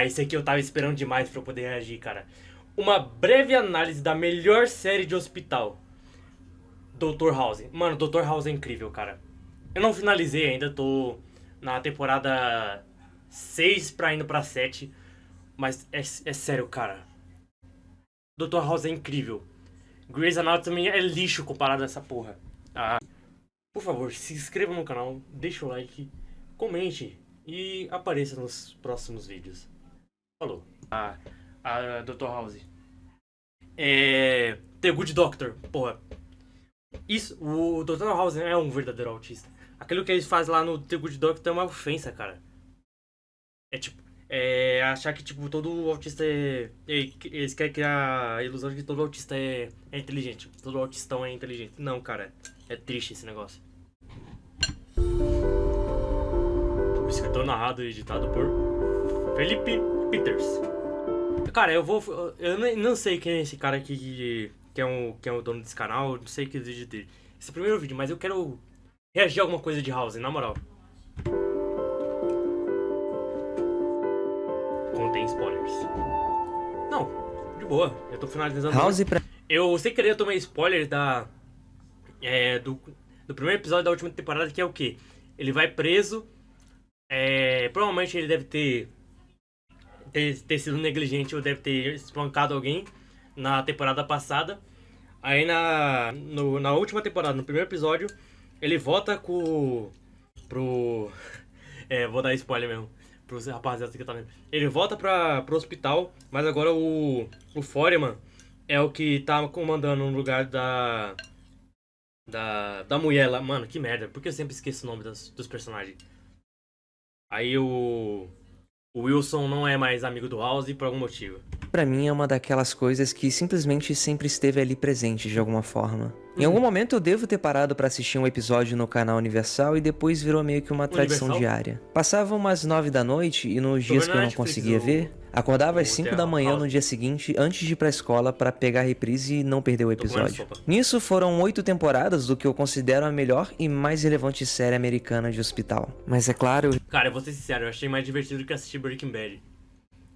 Esse aqui eu tava esperando demais pra eu poder reagir, cara. Uma breve análise da melhor série de hospital, Dr. House. Mano, Dr. House é incrível, cara. Eu não finalizei ainda, tô na temporada 6 pra indo pra 7, mas é sério, cara. Dr. House é incrível. Grey's Anatomy é lixo comparado a essa porra. Por favor, se inscreva no canal, deixa o like, comente e apareça nos próximos vídeos. Falou. A Dr. House. The Good Doctor, porra. Isso, o Dr. House é um verdadeiro autista. Aquilo que eles fazem lá no The Good Doctor é uma ofensa, cara. É tipo, achar que tipo, todo autista eles querem criar a ilusão de que todo autista é inteligente. Todo autistão é inteligente. Não, cara. É triste esse negócio. O escritor narrado e editado por Felipe Peters. Cara, eu não sei quem é esse cara aqui que é o dono desse canal, não sei que vídeo dele. Esse é o primeiro vídeo, mas eu quero reagir a alguma coisa de House, na moral. Contém spoilers. Não, de boa, eu tô finalizando. House pra... Eu sem querer eu tomei spoiler do primeiro episódio da última temporada, que é o quê? Ele vai preso. Provavelmente ele deve ter sido negligente ou deve ter espancado alguém na temporada passada. Aí na última temporada, no primeiro episódio, ele volta pro. Vou dar spoiler mesmo. Pros rapaziada que tá vendo. Ele volta pro hospital, mas agora o Foreman é o que tá comandando no lugar da mulher lá. Mano, que merda. Por que eu sempre esqueço o nome dos personagens? Aí o Wilson não é mais amigo do House por algum motivo. Pra mim é uma daquelas coisas que simplesmente sempre esteve ali presente de alguma forma. Em algum momento eu devo ter parado pra assistir um episódio no canal Universal e depois virou meio que uma tradição diária. Passava umas 9 da noite e nos dias que eu não conseguia ver, acordava às 5 da manhã no dia seguinte antes de ir pra escola pra pegar a reprise e não perder o episódio. Nisso foram 8 temporadas do que eu considero a melhor e mais relevante série americana de hospital. Mas é claro... Cara, eu vou ser sincero, eu achei mais divertido que assistir Breaking Bad.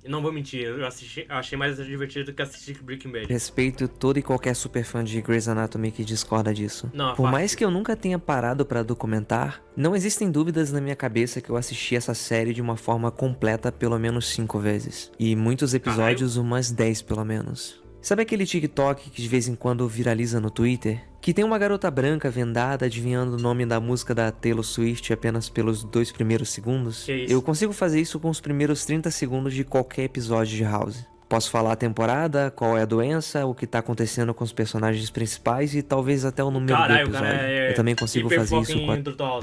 E não vou mentir, eu achei mais divertido do que assistir Breaking Bad. Respeito todo e qualquer superfã de Grey's Anatomy que discorda disso. Não, por mais que eu nunca tenha parado pra documentar, não existem dúvidas na minha cabeça que eu assisti essa série de uma forma completa pelo menos 5 vezes. E muitos episódios umas 10 pelo menos. Sabe aquele TikTok que de vez em quando viraliza no Twitter? Que tem uma garota branca vendada adivinhando o nome da música da Taylor Swift apenas pelos 2 primeiros segundos? Eu consigo fazer isso com os primeiros 30 segundos de qualquer episódio de House. Posso falar a temporada, qual é a doença, o que tá acontecendo com os personagens principais e talvez até o número do episódio. Eu também consigo fazer isso com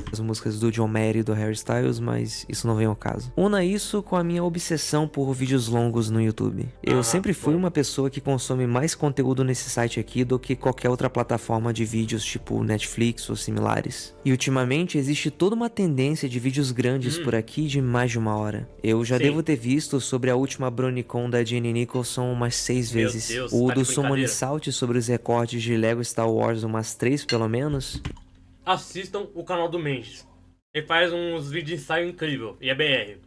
as músicas do John Mayer e do Harry Styles, mas isso não vem ao caso. Una isso com a minha obsessão por vídeos longos no YouTube. Eu sempre fui uma pessoa que consome mais conteúdo nesse site aqui do que qualquer outra plataforma de vídeos tipo Netflix ou similares. E ultimamente existe toda uma tendência de vídeos grandes por aqui de mais de 1 hora. Eu já devo ter visto sobre a última BronyCon da Jenny Nicholson umas 6 vezes. Deus, o tá do Summoning Salt sobre os recortes de Lego Star Wars umas 3 pelo menos. Assistam o canal do Mendes. Ele faz uns vídeos de ensaio incrível. E é BR.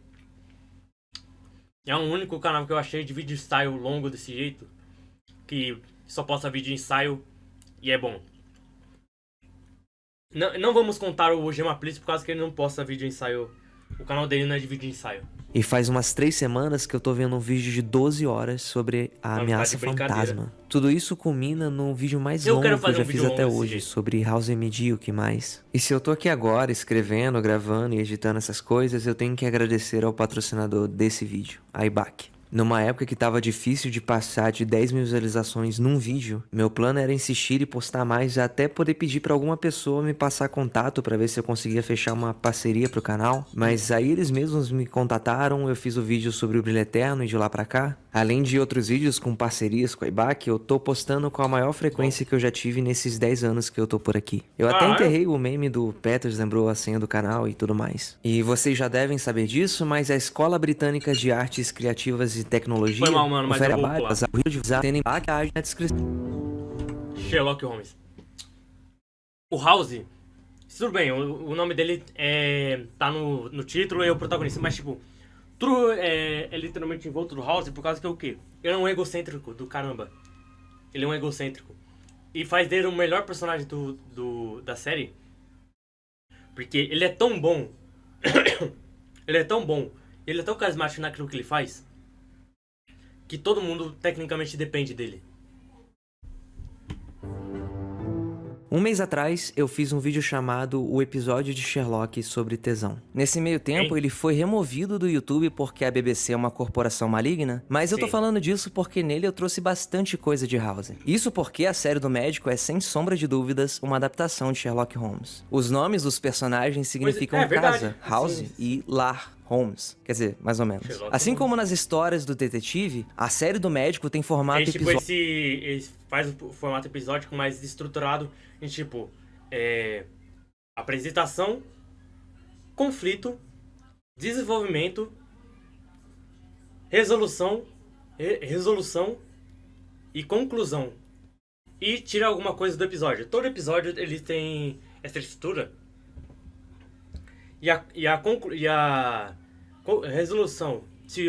É o único canal que eu achei de vídeo de ensaio longo desse jeito. Que só posta vídeo de ensaio e é bom. Não vamos contar o Gemaplis por causa que ele não posta vídeo de ensaio. O canal dele não é de vídeo de ensaio. E faz umas 3 semanas que eu tô vendo um vídeo de 12 horas sobre a ameaça fantasma. Tudo isso culmina no vídeo mais longo que eu já fiz até hoje, sobre House MD e o que mais. E se eu tô aqui agora escrevendo, gravando e editando essas coisas, eu tenho que agradecer ao patrocinador desse vídeo, a iBac. Numa época que tava difícil de passar de 10 mil visualizações num vídeo, meu plano era insistir e postar mais até poder pedir pra alguma pessoa me passar contato pra ver se eu conseguia fechar uma parceria pro canal. Mas aí eles mesmos me contataram, eu fiz o vídeo sobre o Brilho Eterno e de lá pra cá. Além de outros vídeos com parcerias com a iBac, eu tô postando com a maior frequência que eu já tive nesses 10 anos que eu tô por aqui. Eu até enterrei o meme do Peters, lembrou a senha do canal e tudo mais. E vocês já devem saber disso, mas a Escola Britânica de Artes Criativas e Tecnologia foi mal, mano, mas eu vou o Rio de Janeiro na descrição. Sherlock Holmes. O House, tudo bem, o nome dele tá no título e é o protagonista, mas tipo, Tudo é literalmente envolto do House por causa que é o quê? Ele é um egocêntrico do caramba. Ele é um egocêntrico. E faz dele o melhor personagem da série. Porque ele é tão bom. Ele é tão bom. Ele é tão carismático naquilo que ele faz. Que todo mundo tecnicamente depende dele. Um mês atrás, eu fiz um vídeo chamado O Episódio de Sherlock sobre Tesão. Nesse meio tempo, ele foi removido do YouTube porque a BBC é uma corporação maligna, mas eu tô falando disso porque nele eu trouxe bastante coisa de House. Isso porque a série do médico é, sem sombra de dúvidas, uma adaptação de Sherlock Holmes. Os nomes dos personagens significam casa, house e lar. Holmes, quer dizer, mais ou menos. Sherlock assim Holmes. como nas histórias do detetive, a série do médico tem formato episódio. Ele faz o formato episódico mais estruturado em tipo apresentação, conflito, desenvolvimento, resolução e conclusão. E tira alguma coisa do episódio. Todo episódio ele tem essa estrutura. E a resolução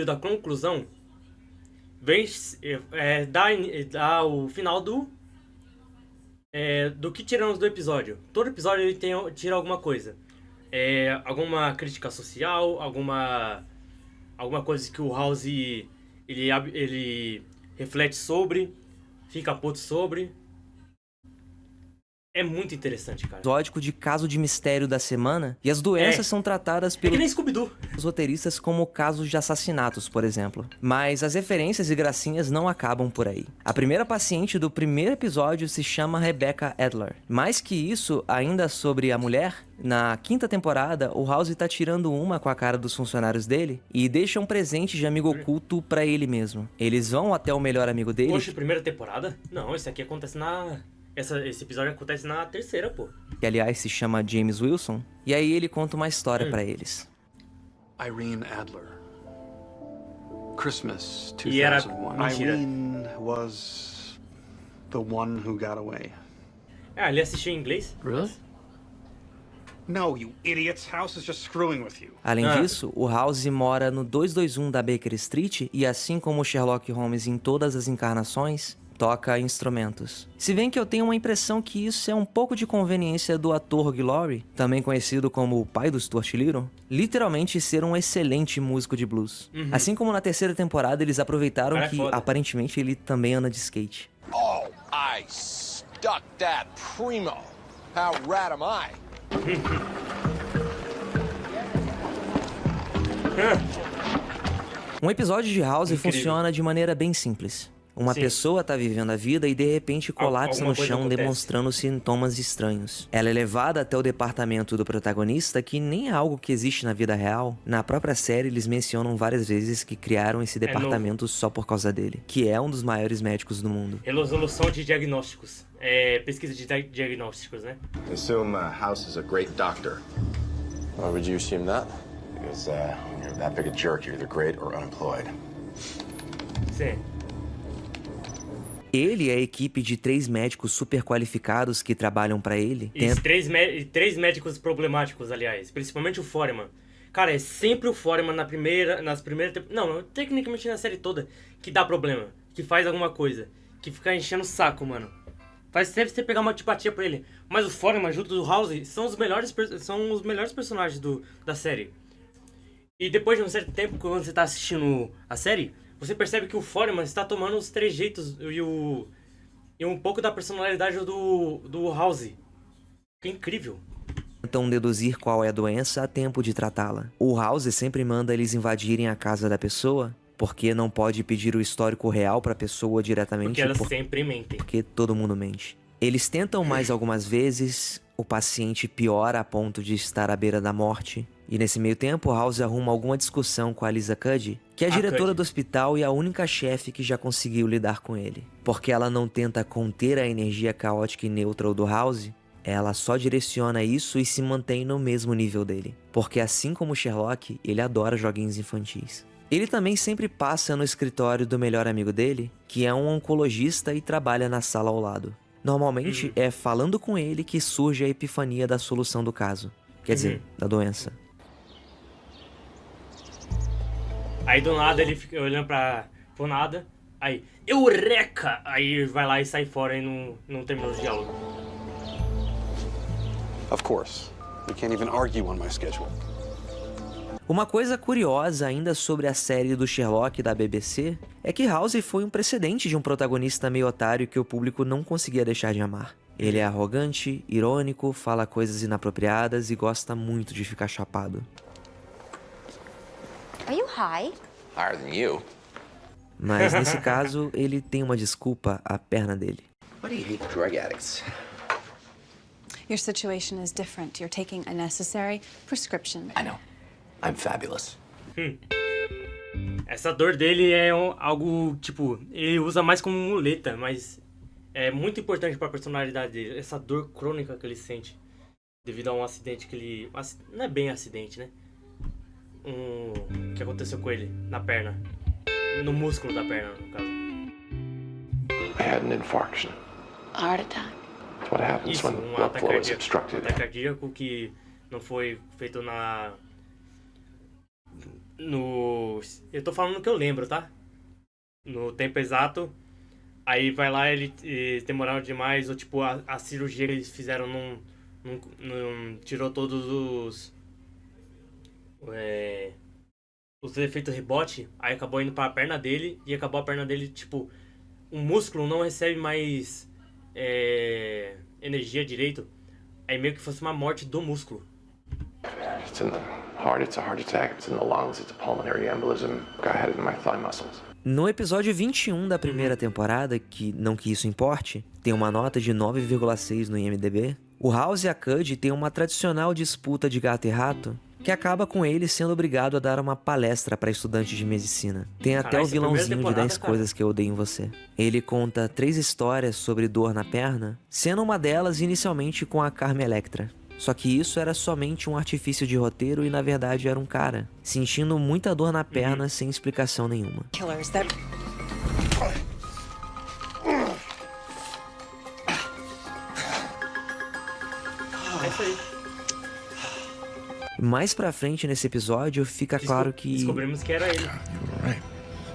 da conclusão vem dá o final do que tiramos do episódio. Todo episódio ele tira alguma coisa. Alguma crítica social, alguma coisa que o House ele reflete sobre, fica puto sobre. É muito interessante, cara. Episódico de caso de mistério da semana, e as doenças são tratadas É que pelos nem Scooby-Doo. roteiristas como casos de assassinatos, por exemplo. Mas as referências e gracinhas não acabam por aí. A primeira paciente do primeiro episódio se chama Rebecca Adler. Mais que isso, ainda sobre a mulher, na quinta temporada, o House tá tirando uma com a cara dos funcionários dele e deixa um presente de amigo oculto pra ele mesmo. Eles vão até o melhor amigo dele... Poxa, primeira temporada? Não, esse aqui acontece esse episódio acontece na terceira, pô. Que aliás se chama James Wilson, e aí ele conta uma história pra eles. Irene Adler. Christmas E era 2001. mentira. Irene was the one who got away. Ele assistiu em inglês? Really? No, you idiots. House is just screwing with you. Além disso, o House mora no 221 da Baker Street e, assim como Sherlock Holmes em todas as encarnações, toca instrumentos. Se bem que eu tenho uma impressão que isso é um pouco de conveniência do ator Hugh Laurie, também conhecido como o pai do Stuart Little, literalmente ser um excelente músico de blues. Assim como na terceira temporada eles aproveitaram Cara, é que foda. aparentemente ele também anda de skate. Oh, I stuck that primo. How rad am I? Um episódio de House Incrível. funciona de maneira bem simples. Uma Sim. pessoa tá vivendo a vida e de repente colapsa Alguma no coisa chão acontece. demonstrando sintomas estranhos. Ela é levada até o departamento do protagonista, que nem é algo que existe na vida real. Na própria série eles mencionam várias vezes que criaram esse departamento só por causa dele, que é um dos maiores médicos do mundo. Resolução de diagnósticos. Pesquisa de diagnósticos, né? I assume House is a great doctor. Why would you assume that? Because when you're that big a jerk, you're either great or unemployed. Sim. Ele e a equipe de 3 médicos super qualificados que trabalham pra ele E três médicos problemáticos, aliás. Principalmente o Foreman. Cara, é sempre o Foreman nas primeiras... Não, tecnicamente na série toda, que dá problema. Que faz alguma coisa. Que fica enchendo o saco, mano. Faz sempre você pegar uma antipatia pra ele. Mas o Foreman junto do House são os melhores personagens da série. E depois de um certo tempo, quando você tá assistindo a série, você percebe que o Foreman está tomando os trejeitos e um pouco da personalidade do House. Que incrível. tentam deduzir qual é a doença a tempo de tratá-la. O House sempre manda eles invadirem a casa da pessoa, porque não pode pedir o histórico real pra pessoa diretamente, Porque elas sempre mentem. porque todo mundo mente. Eles tentam mais algumas vezes, o paciente piora a ponto de estar à beira da morte. E nesse meio tempo, House arruma alguma discussão com a Lisa Cuddy, que é a diretora Cuddy. do hospital e a única chefe que já conseguiu lidar com ele. Porque ela não tenta conter a energia caótica e neutra do House, ela só direciona isso e se mantém no mesmo nível dele. Porque assim como Sherlock, ele adora joguinhos infantis. Ele também sempre passa no escritório do melhor amigo dele, que é um oncologista e trabalha na sala ao lado. Normalmente é falando com ele que surge a epifania da solução do caso. Quer dizer, da doença. Aí do nada ele fica olhando pro nada. Aí, Eureka! Aí vai lá e sai fora e não termina o diálogo. Of course. We can't even argue on my schedule. Uma coisa curiosa ainda sobre a série do Sherlock da BBC é que House foi um precedente de um protagonista meio otário que o público não conseguia deixar de amar. Ele é arrogante, irônico, fala coisas inapropriadas e gosta muito de ficar chapado. Are you high? Higher than you. Mas nesse caso, ele tem uma desculpa à perna dele. Why do you hate drug addicts? Your situation is different. You're taking a necessary prescription. I know. I'm fabulous. Essa dor dele é algo, tipo, ele usa mais como muleta, mas é muito importante pra personalidade dele. Essa dor crônica que ele sente devido a um acidente que ele... Não é bem acidente, né? Que aconteceu com ele na perna. No músculo da perna, no caso. I had an infarction. A heart attack. It's what happens Isso, when um blood ataque flow is cardíaco. obstructed. Ataque cardíaco que não foi feito eu tô falando o que eu lembro, tá? No tempo exato. Aí vai lá, eles demoraram demais, ou tipo, a cirurgia que eles fizeram não tirou todos os efeitos rebote, aí acabou indo pra perna dele, e acabou a perna dele, tipo, o músculo não recebe mais energia direito, aí meio que fosse uma morte do músculo. It's in the heart, it's a heart attack. It's in the lungs, it's a pulmonary embolism. I had it in my thigh muscles. No episódio 21 da primeira temporada, que não que isso importe, tem uma nota de 9,6 no IMDb, o House e a Cud têm uma tradicional disputa de gato e rato, que acaba com ele sendo obrigado a dar uma palestra para estudantes de medicina. Tem até Caralho, o essa primeira vilãozinho de temporada, 10 cara. coisas que eu odeio em você. Ele conta 3 histórias sobre dor na perna, sendo uma delas inicialmente com a Carmen Electra. Só que isso era somente um artifício de roteiro e na verdade era um cara, sentindo muita dor na perna sem explicação nenhuma. Killers that É isso aí. Mais pra frente nesse episódio fica claro que Descobrimos que era ele. You're right.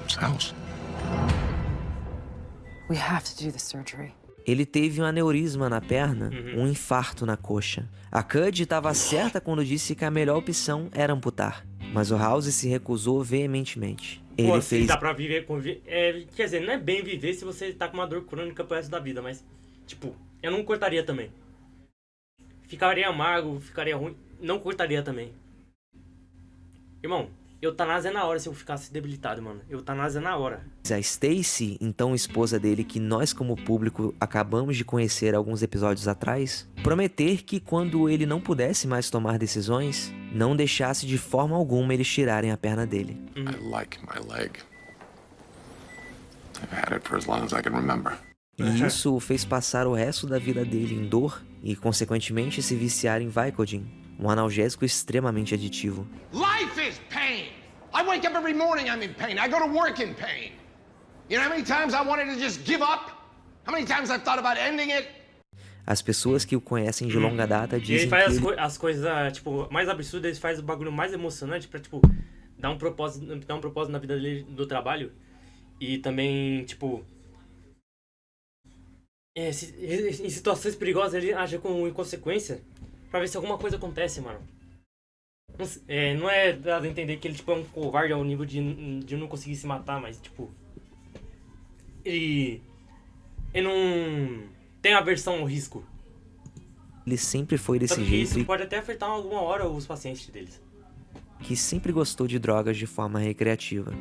It's House. we have to do the surgery. ele teve um aneurisma na perna, um infarto na coxa. A Cud estava certa quando disse que a melhor opção era amputar, mas o House se recusou veementemente. Ele Pô, se fez dá pra viver com... quer dizer, não é bem viver se você tá com uma dor crônica pro resto da vida, mas... Tipo, eu não cortaria também. Ficaria amargo, ficaria ruim. Não cortaria também. Irmão, eutanásia na hora se eu ficasse debilitado, mano. Eutanásia na hora. a Stacy, então esposa dele, que nós como público acabamos de conhecer alguns episódios atrás, prometer que quando ele não pudesse mais tomar decisões, não deixasse de forma alguma eles tirarem a perna dele. I like my leg. I've had it for as long as I can remember. E isso o fez passar o resto da vida dele em dor e, consequentemente, se viciar em Vicodin, um analgésico extremamente aditivo. Life is pain. I wake up every morning, I'm in pain. I go to work in pain. You know how many times I wanted to just give up? How many times I've thought about ending it? As pessoas que o conhecem de longa data E ele dizem faz que as coisas, tipo, mais absurdas, ele faz o bagulho mais emocionante pra, tipo, dar um propósito na vida dele do trabalho. E também, tipo... em situações perigosas ele age com inconsequência pra ver se alguma coisa acontece, mano. Não é dado a entender que ele, tipo, é um covarde ao nível de não conseguir se matar, mas, tipo... Ele não tem aversão ao risco. ele sempre foi desse Tanto que jeito isso e pode até afetar alguma hora os pacientes deles. que sempre gostou de drogas de forma recreativa.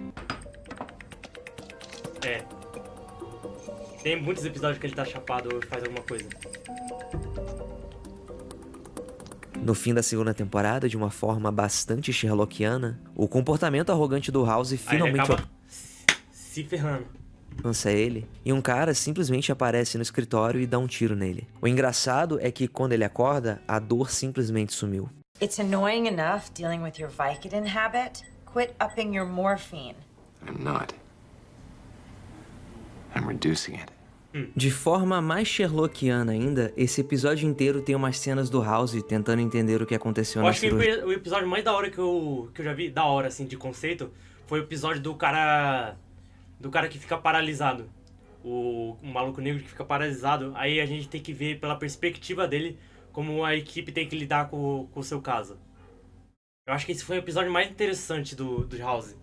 É. Tem muitos episódios que ele tá chapado ou faz alguma coisa. No fim da segunda temporada, de uma forma bastante Sherlockiana, o comportamento arrogante do House Aí ele finalmente acaba se ferrando. alcança ele, e um cara simplesmente aparece no escritório e dá um tiro nele. O engraçado é que quando ele acorda, a dor simplesmente sumiu. It's annoying enough dealing with your Vicodin habit. Quit upping your morphine. I'm not. I'm reducing it. De forma mais Sherlockiana ainda, esse episódio inteiro tem umas cenas do House tentando entender o que aconteceu Eu na acho que cirurgia. o episódio mais da hora que eu já vi, da hora, assim, de conceito, foi o episódio do cara que fica paralisado. O maluco negro que fica paralisado. Aí a gente tem que ver pela perspectiva dele como a equipe tem que lidar com o seu caso. Eu acho que esse foi o episódio mais interessante do House.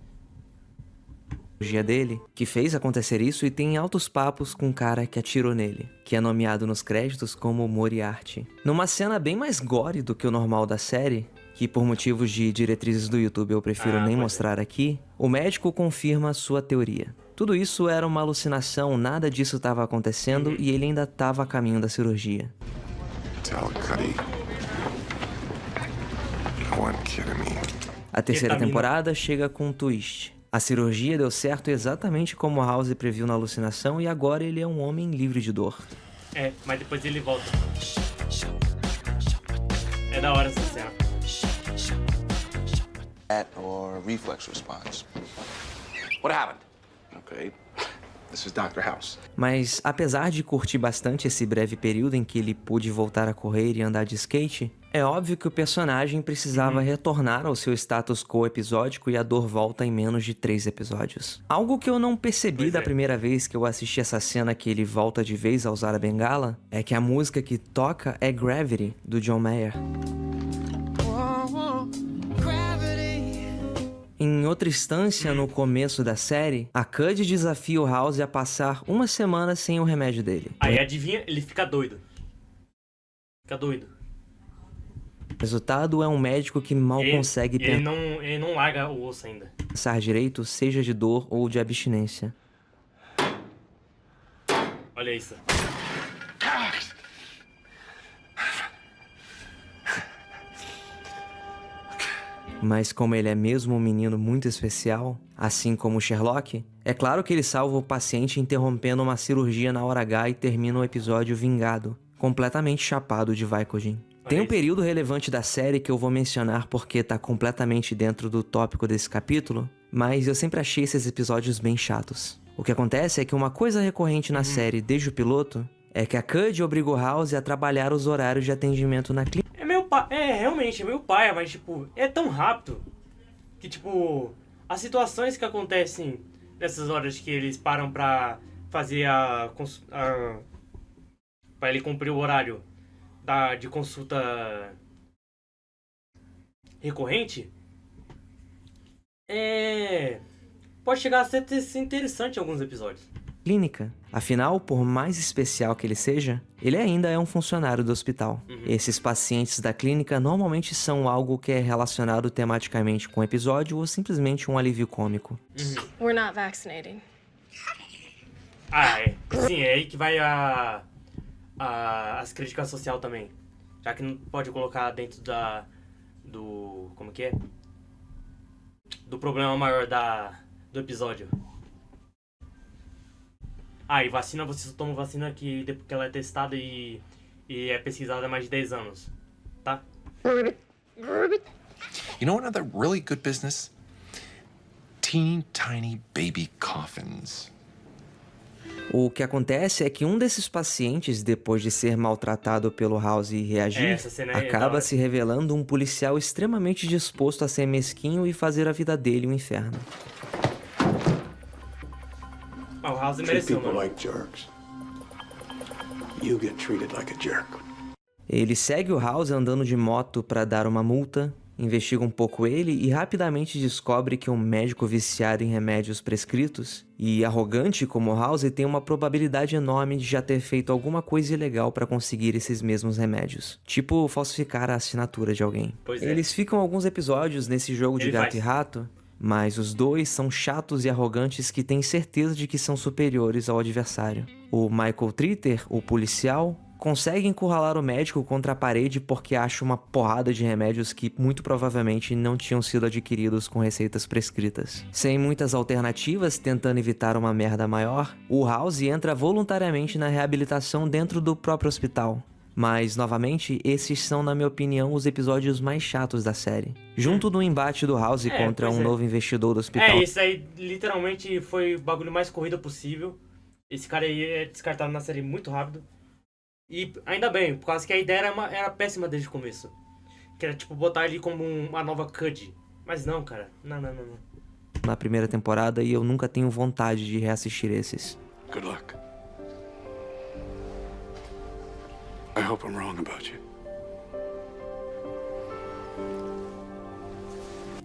Dele, que fez acontecer isso e tem altos papos com o cara que atirou nele, que é nomeado nos créditos como Moriarty. Numa cena bem mais gore do que o normal da série, que por motivos de diretrizes do YouTube eu prefiro nem mostrar aqui, o médico confirma sua teoria. Tudo isso era uma alucinação, nada disso estava acontecendo e ele ainda estava a caminho da cirurgia. Tell Cuddy. No one kidding me. A terceira temporada chega com um twist. A cirurgia deu certo exatamente como House previu na alucinação e agora ele é um homem livre de dor. É, mas depois ele volta. É da hora essa cena. Or reflex response. What happened? Okay. This is Dr. House. Mas apesar de curtir bastante esse breve período em que ele pôde voltar a correr e andar de skate, é óbvio que o personagem precisava retornar ao seu status quo episódico e a dor volta em menos de 3 episódios. Algo que eu não percebi da primeira vez que eu assisti essa cena que ele volta de vez a usar a bengala é que a música que toca é Gravity, do John Mayer. Em outra instância, no começo da série, a Cuddy desafia o House a passar uma semana sem o remédio dele. Aí adivinha, ele fica doido. Fica doido. O resultado é um médico que mal consegue ele não larga o osso ainda. pensar direito, seja de dor ou de abstinência. Olha isso. Mas como ele é mesmo um menino muito especial, assim como o Sherlock, é claro que ele salva o paciente interrompendo uma cirurgia na hora H e termina o episódio vingado, completamente chapado de Vicodin. Tem um período relevante da série que eu vou mencionar porque tá completamente dentro do tópico desse capítulo, mas eu sempre achei esses episódios bem chatos. O que acontece é que uma coisa recorrente na série desde o piloto é que a Cuddy obrigou House a trabalhar os horários de atendimento na clínica. Realmente, é meio paia, mas, tipo, é tão rápido que, tipo, as situações que acontecem nessas horas que eles param pra fazer pra ele cumprir o horário de consulta recorrente, pode chegar a ser interessante em alguns episódios. Clínica. Afinal, por mais especial que ele seja, ele ainda é um funcionário do hospital. Esses pacientes da clínica normalmente são algo que é relacionado tematicamente com o episódio ou simplesmente um alívio cômico. We're not vaccinating. Sim, é aí que vai as críticas sociais também. Já que não pode colocar dentro do... Como que é? Do problema maior do episódio. E vacina, você só toma vacina que depois que ela é testada e é pesquisada há mais de 10 anos. Tá? You know another really good business? Teeny tiny baby coffins. O que acontece é que um desses pacientes, depois de ser maltratado pelo House e reagir, acaba se revelando um policial extremamente disposto a ser mesquinho e fazer a vida dele um inferno. O House mereceu, mano. Ele segue o House andando de moto para dar uma multa, investiga um pouco ele e rapidamente descobre que um médico viciado em remédios prescritos e arrogante como House tem uma probabilidade enorme de já ter feito alguma coisa ilegal para conseguir esses mesmos remédios. Tipo, falsificar a assinatura de alguém. Eles ficam alguns episódios nesse jogo de gato e rato, mas os dois são chatos e arrogantes que têm certeza de que são superiores ao adversário. O Michael Tritter, o policial, consegue encurralar o médico contra a parede porque acha uma porrada de remédios que muito provavelmente não tinham sido adquiridos com receitas prescritas. Sem muitas alternativas, tentando evitar uma merda maior, o House entra voluntariamente na reabilitação dentro do próprio hospital. Mas, novamente, esses são, na minha opinião, os episódios mais chatos da série. Junto do embate do House contra um novo investidor do hospital. Esse aí literalmente foi o bagulho mais corrida possível. Esse cara aí é descartado na série muito rápido. E ainda bem, por causa que a ideia era péssima desde o começo. Que era tipo botar ele como uma nova Cuddy. Mas não, cara. Não. na primeira temporada e eu nunca tenho vontade de reassistir esses. Good luck. I hope I'm wrong about you.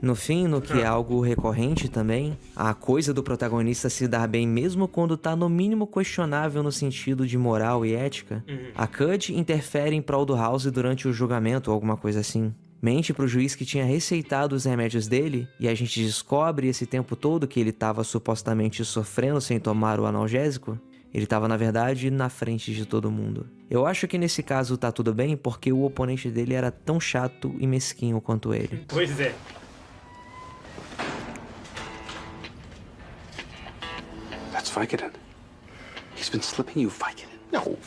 No fim, no que é algo recorrente também, a coisa do protagonista se dar bem mesmo quando tá no mínimo questionável no sentido de moral e ética, a Cud interfere em prol do House durante o julgamento ou alguma coisa assim. Mente pro juiz que tinha receitado os remédios dele, e a gente descobre esse tempo todo que ele tava supostamente sofrendo sem tomar o analgésico. Ele tava, na verdade, na frente de todo mundo. Eu acho que nesse caso tá tudo bem porque o oponente dele era tão chato e mesquinho quanto ele. Pois é. That's Vicodin. He's been slipping you Vicodin. No.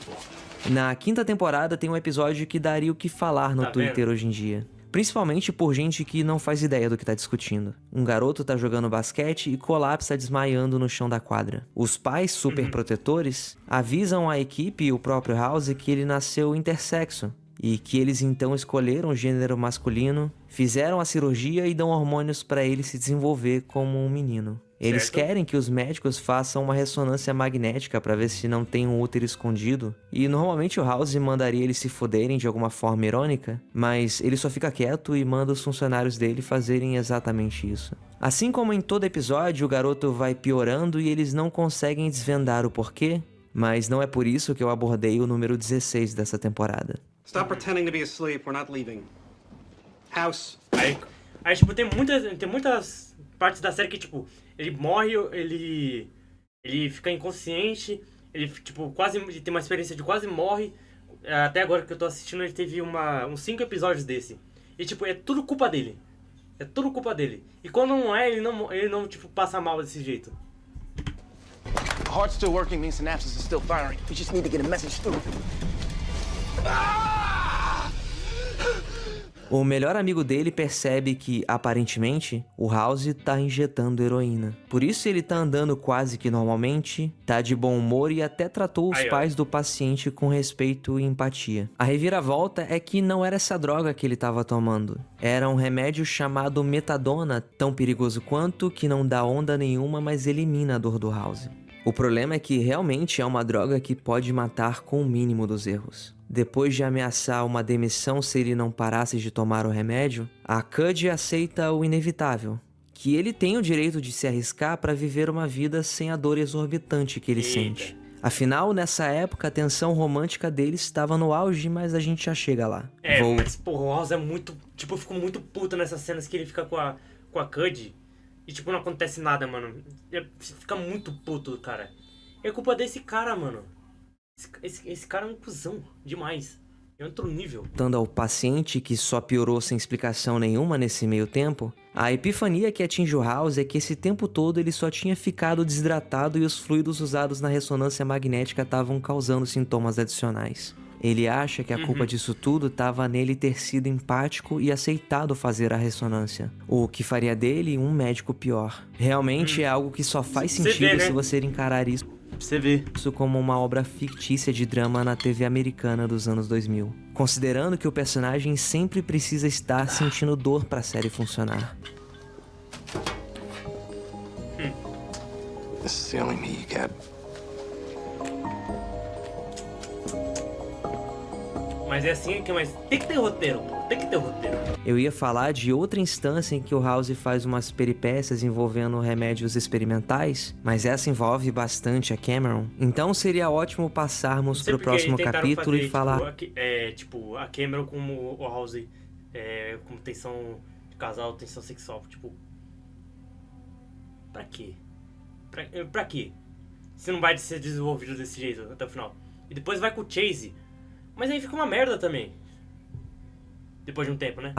Na quinta temporada tem um episódio que daria o que falar no Twitter hoje em dia. Principalmente por gente que não faz ideia do que tá discutindo. Um garoto tá jogando basquete e colapsa desmaiando no chão da quadra. Os pais super protetores avisam a equipe e o próprio House que ele nasceu intersexo. E que eles então escolheram o gênero masculino, fizeram a cirurgia e dão hormônios para ele se desenvolver como um menino. Eles querem que os médicos façam uma ressonância magnética para ver se não tem um útero escondido. E normalmente o House mandaria eles se foderem de alguma forma irônica, mas ele só fica quieto e manda os funcionários dele fazerem exatamente isso. Assim como em todo episódio, o garoto vai piorando e eles não conseguem desvendar o porquê, mas não é por isso que eu abordei o número 16 dessa temporada. Stop pretending to be asleep. We're not leaving. House. Aí tipo, tem muitas partes da série que, tipo, ele morre, ele fica inconsciente, ele, tipo, ele tem uma experiência de quase morre. Até agora que eu tô assistindo, ele teve uns 5 episódios desse. E, tipo, é tudo culpa dele. É tudo culpa dele. E quando não é, ele não tipo, passa mal desse jeito. The heart's still working means synapses are still firing. We just need to get a message through. O melhor amigo dele percebe que, aparentemente, o House tá injetando heroína. Por isso ele tá andando quase que normalmente, tá de bom humor e até tratou os pais do paciente com respeito e empatia. A reviravolta é que não era essa droga que ele tava tomando. Era um remédio chamado metadona, tão perigoso quanto, que não dá onda nenhuma, mas elimina a dor do House. O problema é que realmente é uma droga que pode matar com o mínimo dos erros. Depois de ameaçar uma demissão se ele não parasse de tomar o remédio, a Cud aceita o inevitável, que ele tem o direito de se arriscar para viver uma vida sem a dor exorbitante que ele sente. Afinal, nessa época, a tensão romântica deles estava no auge, mas a gente já chega lá. Mas porra, o House é muito... Tipo, eu fico muito puto nessas cenas que ele fica com a Cud e, tipo, não acontece nada, mano. Fica muito puto, cara. É culpa desse cara, mano. Esse cara é um cuzão demais. É outro nível. Dando ao paciente, que só piorou sem explicação nenhuma nesse meio tempo, a epifania que atinge o House é que esse tempo todo ele só tinha ficado desidratado e os fluidos usados na ressonância magnética estavam causando sintomas adicionais. Ele acha que a culpa disso tudo estava nele ter sido empático e aceitado fazer a ressonância, o que faria dele um médico pior. Realmente é algo que só faz sentido se você encarar isso como uma obra fictícia de drama na TV americana dos anos 2000, considerando que o personagem sempre precisa estar sentindo dor para a série funcionar. This is the only meat you get. Mas é assim que tem que ter roteiro, pô. Tem que ter roteiro. Eu ia falar de outra instância em que o House faz umas peripécias envolvendo remédios experimentais, mas essa envolve bastante a Cameron. Então seria ótimo passarmos pro próximo capítulo e falar... Tipo, a Cameron como o House, como tensão de casal, tensão sexual, tipo... Pra quê? Pra quê? Se não vai ser desenvolvido desse jeito até o final. E depois vai com o Chase. Mas aí fica uma merda também. Depois de um tempo, né?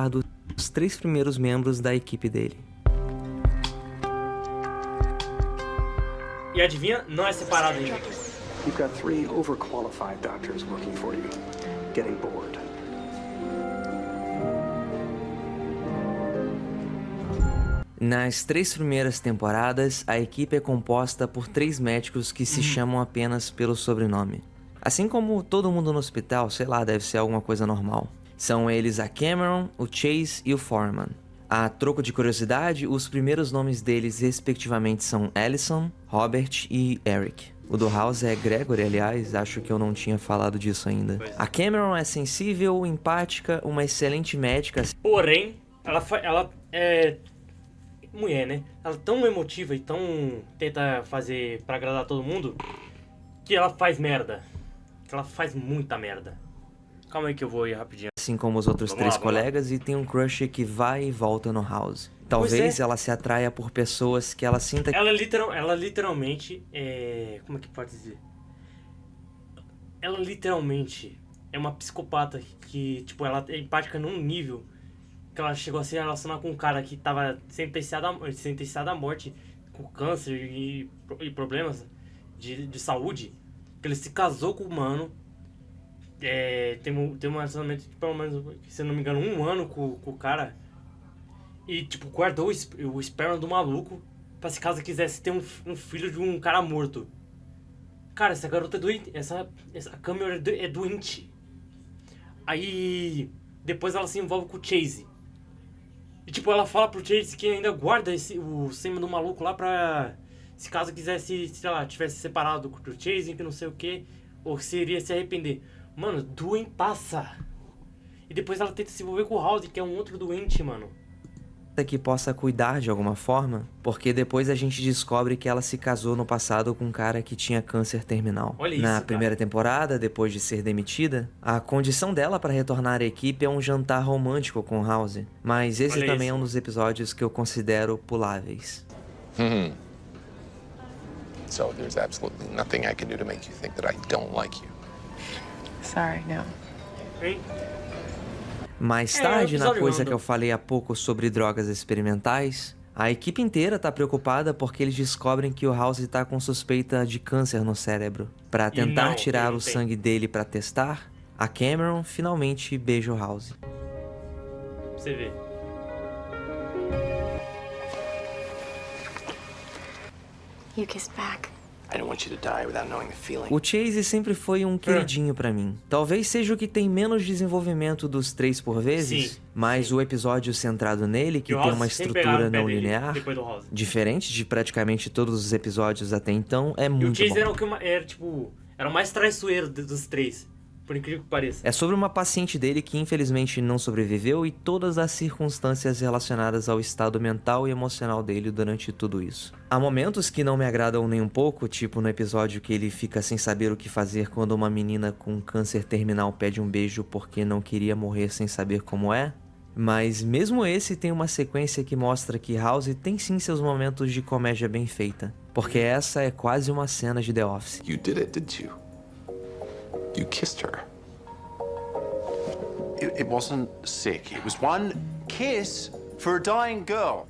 Dos 3 primeiros membros da equipe dele. E adivinha? Não é separado ainda. You've got 3 overqualified doctors working for you. Getting bored. Nas 3 primeiras temporadas, a equipe é composta por 3 médicos que se chamam apenas pelo sobrenome. Assim como todo mundo no hospital, sei lá, deve ser alguma coisa normal. São eles a Cameron, o Chase e o Foreman. A troco de curiosidade, os primeiros nomes deles respectivamente são Allison, Robert e Eric. O do House é Gregory, aliás, acho que eu não tinha falado disso ainda. A Cameron é sensível, empática, uma excelente médica. Porém, ela é mulher, né? Ela é tão emotiva e tão tenta fazer pra agradar todo mundo que ela faz merda. Que ela faz muita merda. Calma aí que eu vou ir rapidinho. Assim como os outros três colegas, e tem um crush que vai e volta no House. Talvez ela se atraia por pessoas que ela sinta... Ela literalmente é... Como é que pode dizer? Ela literalmente é uma psicopata que, tipo, ela é empática num nível que ela chegou a se relacionar com um cara que tava sentenciado à morte, com câncer e problemas de saúde. Que ele se casou com o mano. Tem um relacionamento de pelo menos, se eu não me engano, 1 ano com o cara. E, tipo, guardou o esperma do maluco pra se caso quisesse ter um filho de um cara morto. Cara, essa garota é doente. Essa Cameron é doente. Aí, depois ela se envolve com o Chase. E, tipo, ela fala pro Chase que ainda guarda o sêmen do maluco lá pra... Se caso quisesse, sei lá, tivesse separado do Chase, que não sei o que, ou se iria se arrepender. Mano, doentaça. E depois ela tenta se envolver com o House, que é um outro doente, mano. Que possa cuidar de alguma forma, porque depois a gente descobre que ela se casou no passado com um cara que tinha câncer terminal. Olha isso, Na primeira temporada, depois de ser demitida, a condição dela para retornar à equipe é um jantar romântico com House, mas esse também é um dos episódios que eu considero puláveis. So there's absolutely nothing I can do to make you think that I don't like you. Sorry, no. Hein? Mais tarde, na episódio coisa random. que eu falei há pouco sobre drogas experimentais, a equipe inteira tá preocupada porque eles descobrem que o House tá com suspeita de câncer no cérebro. Pra tentar tirar o sangue dele pra testar, a Cameron finalmente beija o House. Pra você ver. You kissed back. I don't want you to die without knowing the feeling. O Chase sempre foi um queridinho pra mim. Talvez seja o que tem menos desenvolvimento dos 3 por vezes, mas o episódio centrado nele, que tem uma estrutura não linear, diferente de praticamente todos os episódios até então, é E o muito Chase bom. era o mais traiçoeiro dos 3. Por incrível que pareça. É sobre uma paciente dele que infelizmente não sobreviveu e todas as circunstâncias relacionadas ao estado mental e emocional dele durante tudo isso. Há momentos que não me agradam nem um pouco, tipo no episódio que ele fica sem saber o que fazer quando uma menina com câncer terminal pede um beijo porque não queria morrer sem saber como é. Mas mesmo esse tem uma sequência que mostra que House tem sim seus momentos de comédia bem feita. Porque essa é quase uma cena de The Office. You did it, did you? You kissed her. It wasn't sick. It was one kiss for a dying girl.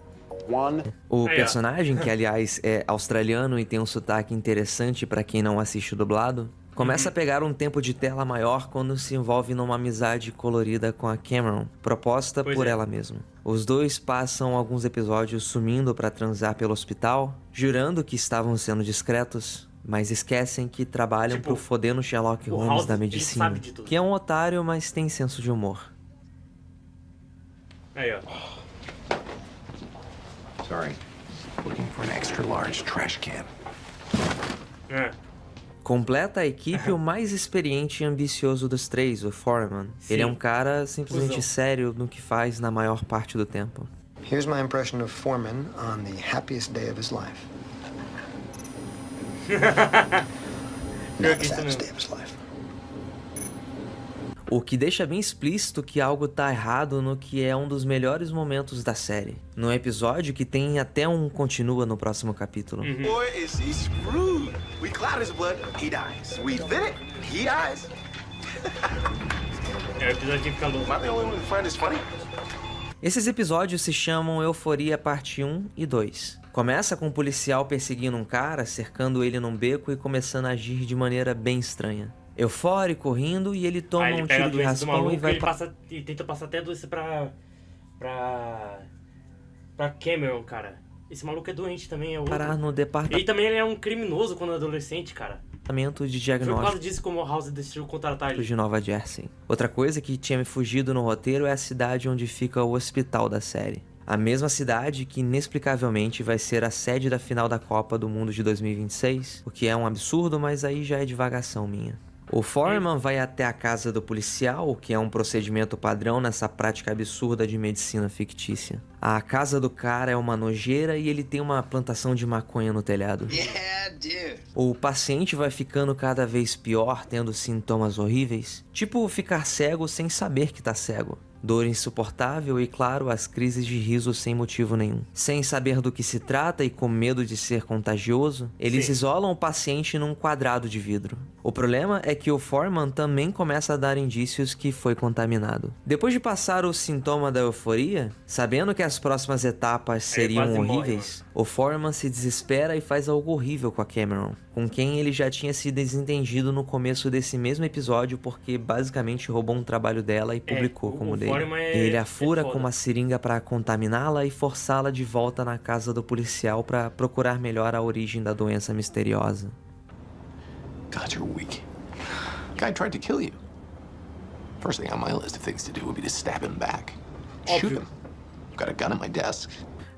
One. O personagem, que aliás é australiano e tem um sotaque interessante pra quem não assiste o dublado, começa a pegar um tempo de tela maior quando se envolve numa amizade colorida com a Cameron, proposta por ela mesma. Os dois passam alguns episódios sumindo pra transar pelo hospital, jurando que estavam sendo discretos, mas esquecem que trabalham pro fodendo Sherlock Holmes da medicina, que é um otário, mas tem senso de humor. Aí, ó. Sorry. Looking for an extra large trash can. Completa a equipe o mais experiente e ambicioso dos 3, o Foreman. Ele é um cara simplesmente sério no que faz na maior parte do tempo. Here's my impression of Foreman on the happiest day of his life. Not the saddest day of his life. O que deixa bem explícito que algo tá errado no que é um dos melhores momentos da série. No episódio que tem até um continua no próximo capítulo. Boy, is he screwed. We cloud his blood, he dies. We thin it, he dies. É o episódio que fica louco. Am I the only one who find this funny? Esses episódios se chamam Euforia Parte 1 e 2. Começa com um policial perseguindo um cara, cercando ele num beco e começando a agir de maneira bem estranha. Eufórico, rindo, e ele toma um tiro de raspão e vai... E tenta passar até a doença pra Cameron, cara. Esse maluco é doente também, é outro. Parar no Ele também é um criminoso quando é adolescente, cara. De diagnóstico. Foi por causa disso como o House decidiu contratar ele. De Nova Jersey. Outra coisa que tinha me fugido no roteiro é a cidade onde fica o hospital da série. a mesma cidade que inexplicavelmente vai ser a sede da final da Copa do Mundo de 2026, o que é um absurdo, mas aí já é divagação minha. O Foreman vai até a casa do policial, que é um procedimento padrão nessa prática absurda de medicina fictícia. A casa do cara é uma nojeira e ele tem uma plantação de maconha no telhado. Yeah, dude. O paciente vai ficando cada vez pior, tendo sintomas horríveis, tipo ficar cego sem saber que tá cego. Dor insuportável e, claro, as crises de riso sem motivo nenhum. Sem saber do que se trata e com medo de ser contagioso, eles isolam o paciente num quadrado de vidro. O problema é que o Foreman também começa a dar indícios que foi contaminado. Depois de passar o sintoma da euforia, sabendo que as próximas etapas seriam horríveis, o Foreman se desespera e faz algo horrível com a Cameron, com quem ele já tinha se desentendido no começo desse mesmo episódio porque basicamente roubou um trabalho dela e publicou como dele. Ele a fura com uma seringa para contaminá-la e forçá-la de volta na casa do policial para procurar melhor a origem da doença misteriosa. God, you're weak. Guy tried to kill you. First thing on my list of things to do would be to stab him back. Shoot him. I've got a gun at my desk.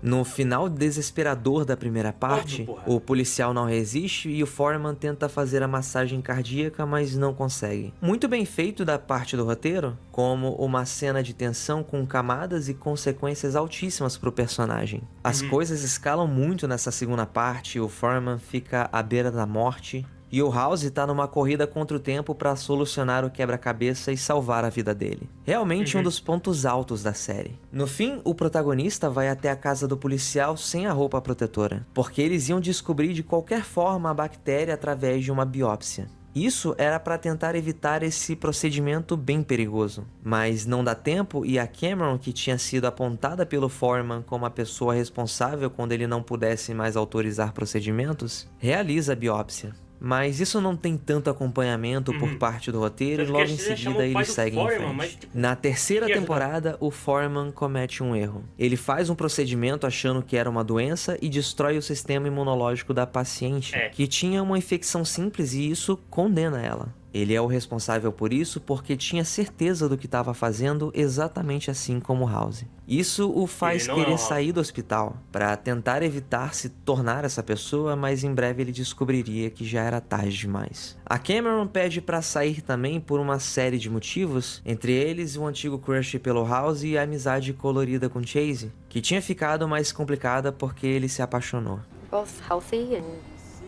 No final desesperador da primeira parte, o policial não resiste e o Foreman tenta fazer a massagem cardíaca, mas não consegue. Muito bem feito da parte do roteiro, como uma cena de tensão com camadas e consequências altíssimas pro personagem. As coisas escalam muito nessa segunda parte, o Foreman fica à beira da morte, e o House tá numa corrida contra o tempo para solucionar o quebra-cabeça e salvar a vida dele. Realmente um dos pontos altos da série. No fim, o protagonista vai até a casa do policial sem a roupa protetora, porque eles iam descobrir de qualquer forma a bactéria através de uma biópsia. Isso era para tentar evitar esse procedimento bem perigoso. Mas não dá tempo e a Cameron, que tinha sido apontada pelo Foreman como a pessoa responsável quando ele não pudesse mais autorizar procedimentos, realiza a biópsia. Mas isso não tem tanto acompanhamento por parte do roteiro e logo em seguida eles seguem em frente. Na terceira temporada, o Foreman comete um erro. Ele faz um procedimento achando que era uma doença e destrói o sistema imunológico da paciente, que tinha uma infecção simples, e isso condena ela. Ele é o responsável por isso porque tinha certeza do que estava fazendo, exatamente assim como House. Isso o faz querer sair do hospital para tentar evitar se tornar essa pessoa, mas em breve ele descobriria que já era tarde demais. A Cameron pede para sair também por uma série de motivos, entre eles o antigo crush pelo House e a amizade colorida com Chase, que tinha ficado mais complicada porque ele se apaixonou. Both healthy and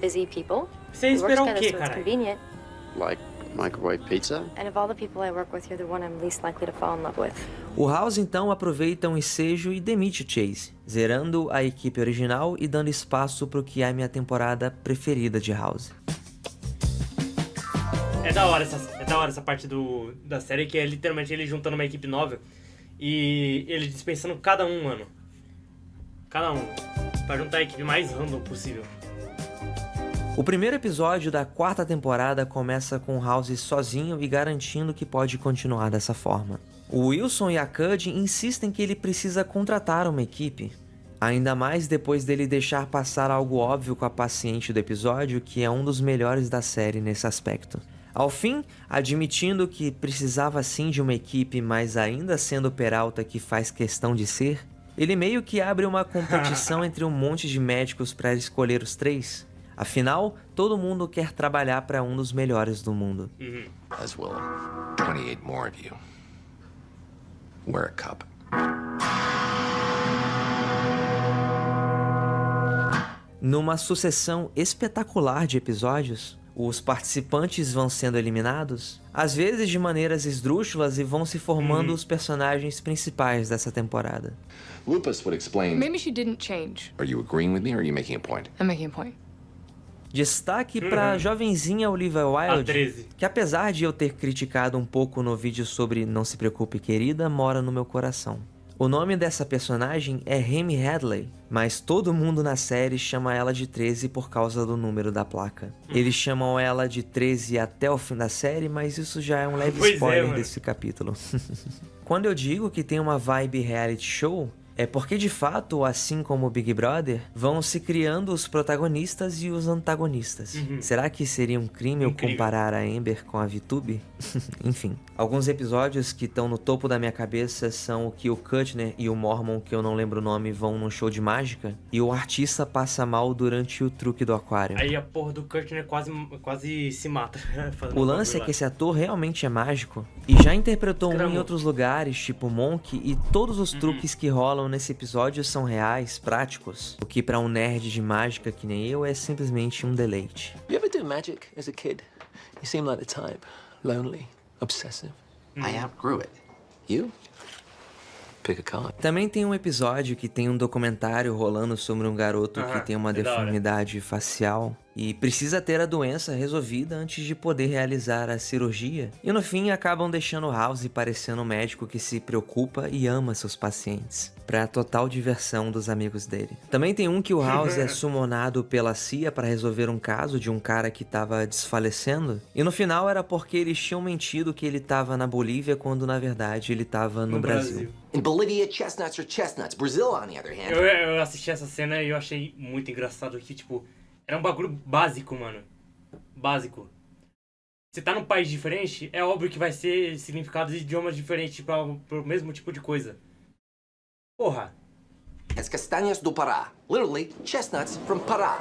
busy people. Você esperou o quê, cara? Like microwave pizza? And of all the people I work with, you're the one I'm least likely to fall in love with. O House então aproveita um ensejo e demite o Chase, zerando a equipe original e dando espaço pro que é a minha temporada preferida de House. É da hora essa parte da série, que é literalmente ele juntando uma equipe nova e ele dispensando cada um, mano. Cada um. Pra juntar a equipe mais random possível. O primeiro episódio da quarta temporada começa com House sozinho e garantindo que pode continuar dessa forma. O Wilson e a Cud insistem que ele precisa contratar uma equipe, ainda mais depois dele deixar passar algo óbvio com a paciente do episódio, que é um dos melhores da série nesse aspecto. Ao fim, admitindo que precisava sim de uma equipe, mas ainda sendo o Peralta que faz questão de ser, ele meio que abre uma competição entre um monte de médicos para escolher os 3. Afinal, todo mundo quer trabalhar para um dos melhores do mundo. As will 28 more of you. Wear a cup. Numa sucessão espetacular de episódios, os participantes vão sendo eliminados, às vezes de maneiras esdrúxulas, e vão se formando os personagens principais dessa temporada. Lupus would explain. Maybe she didn't change. Are you agreeing with me or are you making a point? I'm making a point. Destaque pra jovenzinha Olivia Wilde, que apesar de eu ter criticado um pouco no vídeo sobre Não Se Preocupe Querida, mora no meu coração. O nome dessa personagem é Remy Hadley, mas todo mundo na série chama ela de 13 por causa do número da placa. Eles chamam ela de 13 até o fim da série, mas isso já é um leve spoiler desse capítulo. Quando eu digo que tem uma vibe reality show, é porque de fato, assim como o Big Brother, vão se criando os protagonistas e os antagonistas. Será que seria um crime eu comparar a Amber com a VTube? Enfim, alguns episódios que estão no topo da minha cabeça são o que o Kuttner e o Mormon, que eu não lembro o nome, vão num show de mágica e o artista passa mal durante o truque do aquário. Aí a porra do Kuttner quase se mata. O lance é que esse ator realmente é mágico e já interpretou em outros lugares, tipo Monk, e todos os truques que rolam nesse episódio são reais, práticos, o que pra um nerd de mágica que nem eu é simplesmente um deleite. You ever do magic as a kid? You seem like the type. Lonely, obsessive. I outgrew it. You? Pick a card. Também tem um episódio que tem um documentário rolando sobre um garoto que tem uma deformidade facial e precisa ter a doença resolvida antes de poder realizar a cirurgia. E no fim acabam deixando House parecendo um médico que se preocupa e ama seus pacientes, pra total diversão dos amigos dele. Também tem um que o House é summonado pela CIA para resolver um caso de um cara que tava desfalecendo, e no final era porque eles tinham mentido que ele tava na Bolívia quando na verdade ele tava no Brasil. In Bolivia, chestnuts are chestnuts. Brazil, on the other hand. Eu assisti essa cena e eu achei muito engraçado que, tipo, era um bagulho básico, mano. Básico. Você tá num país diferente, é óbvio que vai ser significados de idiomas diferentes pro mesmo tipo de coisa. Porra. As castanhas do Pará. Literally, chestnuts from Pará.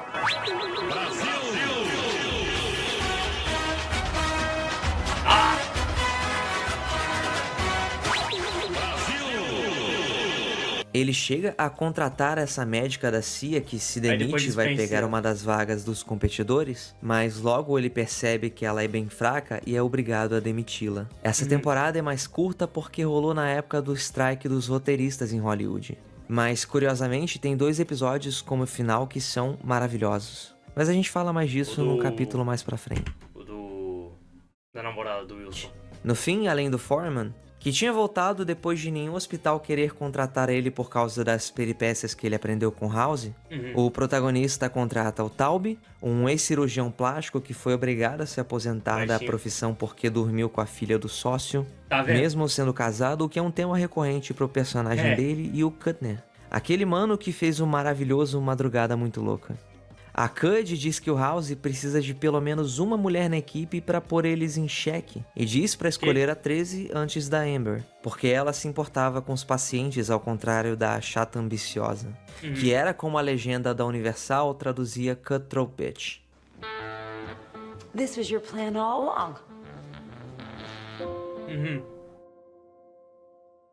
Ele chega a contratar essa médica da CIA que se demite e vai pegar uma das vagas dos competidores, mas logo ele percebe que ela é bem fraca e é obrigado a demiti-la. Essa temporada é mais curta porque rolou na época do strike dos roteiristas em Hollywood. Mas, curiosamente, tem 2 episódios como final que são maravilhosos. Mas a gente fala mais disso num capítulo mais pra frente. Da namorada do Wilson. No fim, além do Foreman, que tinha voltado depois de nenhum hospital querer contratar ele por causa das peripécias que ele aprendeu com House, o protagonista contrata o Taube, um ex-cirurgião plástico que foi obrigado a se aposentar da profissão porque dormiu com a filha do sócio, mesmo sendo casado, o que é um tema recorrente pro personagem dele, e o Kuttner, aquele mano que fez o maravilhoso Madrugada Muito Louca. A Cud diz que o House precisa de pelo menos uma mulher na equipe para pôr eles em xeque, e diz para escolher a 13 antes da Amber, porque ela se importava com os pacientes ao contrário da chata ambiciosa, que era como a legenda da Universal traduzia Cutthroat Bitch. This was your plan all along.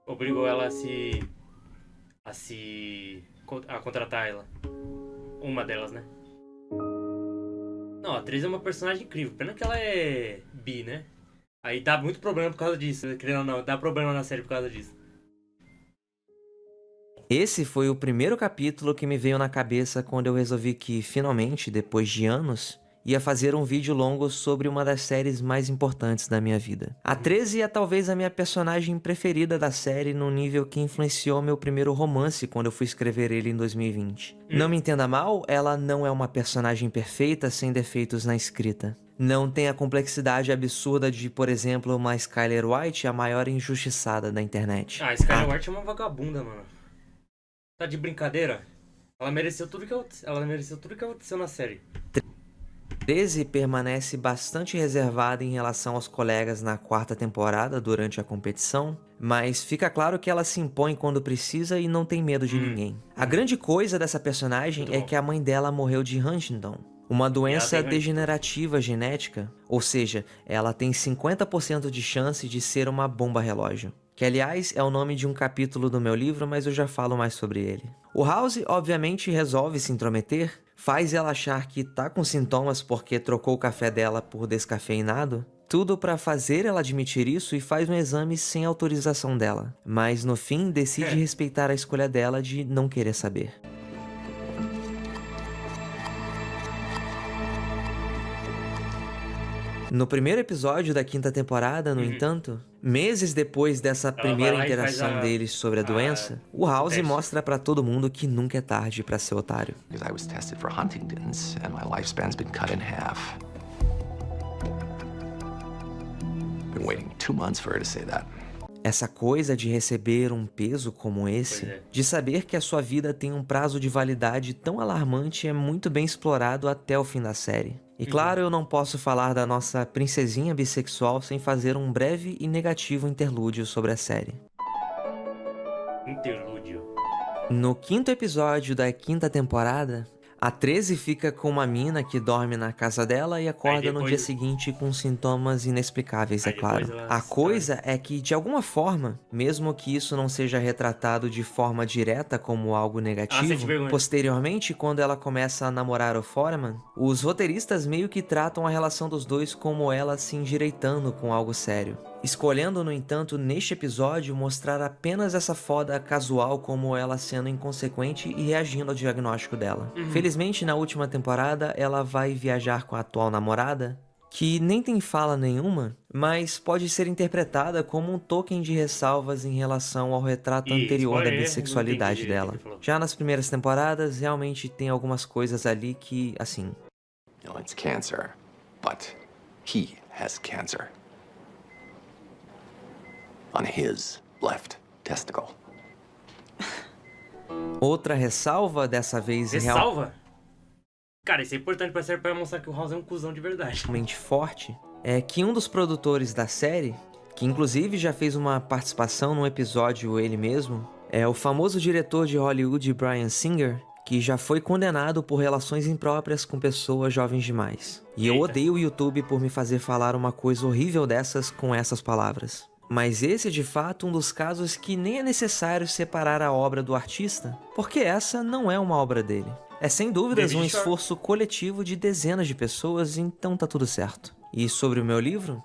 Obrigou ela a contratar ela. Uma delas, né? Não, a atriz é uma personagem incrível. Pena que ela é bi, né? Aí dá muito problema por causa disso. Querendo ou não, dá problema na série por causa disso. Esse foi o primeiro capítulo que me veio na cabeça quando eu resolvi que, finalmente, depois de anos, ia fazer um vídeo longo sobre uma das séries mais importantes da minha vida. A 13 é talvez a minha personagem preferida da série no nível que influenciou meu primeiro romance quando eu fui escrever ele em 2020. Não me entenda mal, ela não é uma personagem perfeita sem defeitos na escrita. Não tem a complexidade absurda de, por exemplo, uma Skyler White, a maior injustiçada da internet. Ah, a Skyler White é uma vagabunda, mano. Tá de brincadeira? Ela mereceu tudo que aconteceu na série. 13 permanece bastante reservada em relação aos colegas na 4ª temporada durante a competição, mas fica claro que ela se impõe quando precisa e não tem medo de ninguém. A grande coisa dessa personagem é que a mãe dela morreu de Huntington, uma doença degenerativa genética, ou seja, ela tem 50% de chance de ser uma bomba relógio. Que, aliás, é o nome de um capítulo do meu livro, mas eu já falo mais sobre ele. O House, obviamente, resolve se intrometer, faz ela achar que tá com sintomas porque trocou o café dela por descafeinado, tudo pra fazer ela admitir isso, e faz um exame sem autorização dela. Mas, no fim, decide respeitar a escolha dela de não querer saber. No primeiro episódio da 5ª temporada, no entanto, meses depois dessa primeira interação deles sobre a doença, o House mostra pra todo mundo que nunca é tarde pra ser otário. Because I was tested for Huntington's and my lifespan's been cut in half. Been waiting 2 months for her to say that. Essa coisa de receber um peso como esse, de saber que a sua vida tem um prazo de validade tão alarmante é muito bem explorado até o fim da série. E claro, eu não posso falar da nossa princesinha bissexual sem fazer um breve e negativo interlúdio sobre a série. Interlúdio. No 5º episódio da 5ª temporada, a 13 fica com uma mina que dorme na casa dela e acorda no dia seguinte com sintomas inexplicáveis, é claro. A coisa é que, de alguma forma, mesmo que isso não seja retratado de forma direta como algo negativo, posteriormente, quando ela começa a namorar o Foreman, os roteiristas meio que tratam a relação dos dois como ela se endireitando com algo sério. Escolhendo, no entanto, neste episódio, mostrar apenas essa foda casual como ela sendo inconsequente e reagindo ao diagnóstico dela. Felizmente, na última temporada, ela vai viajar com a atual namorada, que nem tem fala nenhuma, mas pode ser interpretada como um token de ressalvas em relação ao retrato anterior da bissexualidade dela. Já nas primeiras temporadas, realmente tem algumas coisas ali que, assim... No, it's cancer, but he has cancer. On his left testicle. Outra ressalva, dessa vez Ressalva? Cara, isso é importante pra série pra mostrar que o House é um cuzão de verdade. Realmente forte, é que um dos produtores da série, que inclusive já fez uma participação num episódio ele mesmo, é o famoso diretor de Hollywood Bryan Singer, que já foi condenado por relações impróprias com pessoas jovens demais. E eu odeio o YouTube por me fazer falar uma coisa horrível dessas com essas palavras. Mas esse é de fato um dos casos que nem é necessário separar a obra do artista, porque essa não é uma obra dele. É sem dúvidas um esforço coletivo de dezenas de pessoas, então tá tudo certo. E sobre o meu livro?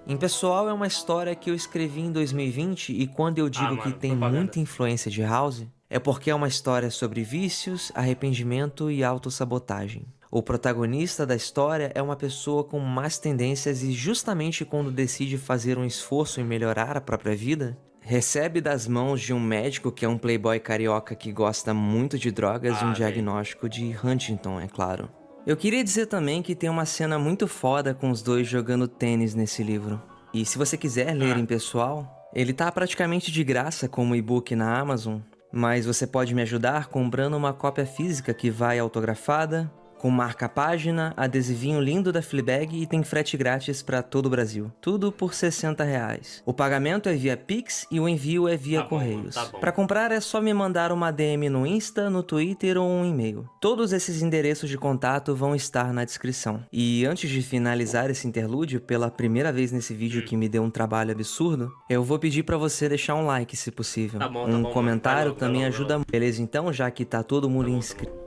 Impessoal é uma história que eu escrevi em 2020 e quando eu digo que tem muita influência de House, é porque é uma história sobre vícios, arrependimento e autossabotagem. O protagonista da história é uma pessoa com más tendências e justamente quando decide fazer um esforço em melhorar a própria vida, recebe das mãos de um médico que é um playboy carioca que gosta muito de drogas um diagnóstico de Huntington, é claro. Eu queria dizer também que tem uma cena muito foda com os dois jogando tênis nesse livro. E se você quiser ler em pessoal, ele tá praticamente de graça como e-book na Amazon, mas você pode me ajudar comprando uma cópia física que vai autografada, com marca-página, adesivinho lindo da Fleabag e tem frete grátis para todo o Brasil. Tudo por R$60. O pagamento é via Pix e o envio é via Correios. Para comprar é só me mandar uma DM no Insta, no Twitter ou um e-mail. Todos esses endereços de contato vão estar na descrição. E antes de finalizar esse interlúdio, pela primeira vez nesse vídeo que me deu um trabalho absurdo, eu vou pedir para você deixar um like se possível. Um comentário também ajuda muito. Beleza, então, já que tá todo mundo inscrito.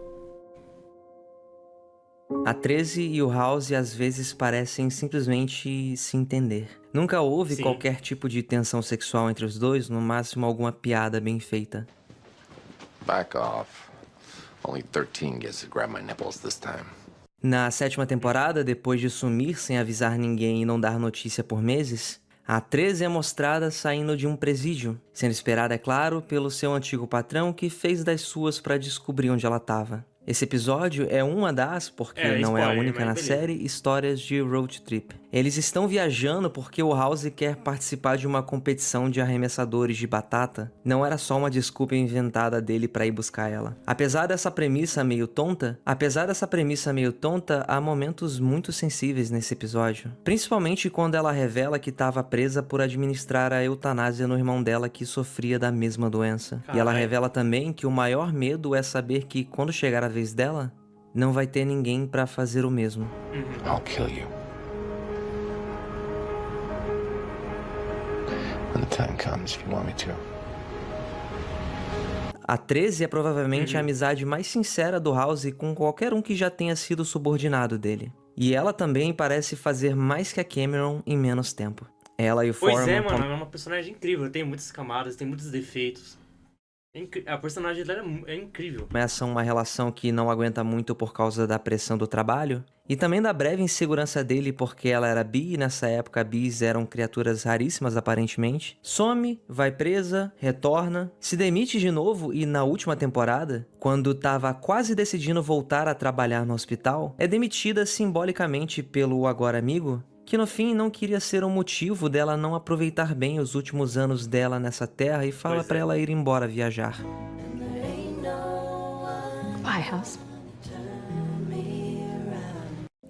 A 13 e o House às vezes parecem simplesmente se entender. Nunca houve qualquer tipo de tensão sexual entre os dois, no máximo alguma piada bem feita. Back off. Only 13 gets to grab my nipples this time. Na 7ª temporada, depois de sumir sem avisar ninguém e não dar notícia por meses, a 13 é mostrada saindo de um presídio, sendo esperada, é claro, pelo seu antigo patrão que fez das suas para descobrir onde ela estava. Esse episódio é uma das, porque não é a única na série, histórias de road trip. Eles estão viajando porque o House quer participar de uma competição de arremessadores de batata. Não era só uma desculpa inventada dele para ir buscar ela. Apesar dessa premissa meio tonta, há momentos muito sensíveis nesse episódio. Principalmente quando ela revela que estava presa por administrar a eutanásia no irmão dela que sofria da mesma doença. E ela revela também que o maior medo é saber que quando chegar a vez dela, não vai ter ninguém pra fazer o mesmo. I'll kill you. When the time comes, if you want me to. A 13 é provavelmente a amizade mais sincera do House com qualquer um que já tenha sido subordinado dele. E ela também parece fazer mais que a Cameron em menos tempo. Ela e o Foreman... Pois é, mano, ela é uma personagem incrível, tem muitas camadas, tem muitos defeitos. A personagem dela é incrível. Começam uma relação que não aguenta muito por causa da pressão do trabalho e também da breve insegurança dele porque ela era bi e nessa época bis eram criaturas raríssimas aparentemente. Some, vai presa, retorna, se demite de novo e na última temporada, quando tava quase decidindo voltar a trabalhar no hospital, é demitida simbolicamente pelo agora amigo que no fim não queria ser um motivo dela não aproveitar bem os últimos anos dela nessa terra e fala pra ela ir embora viajar. Bye, House.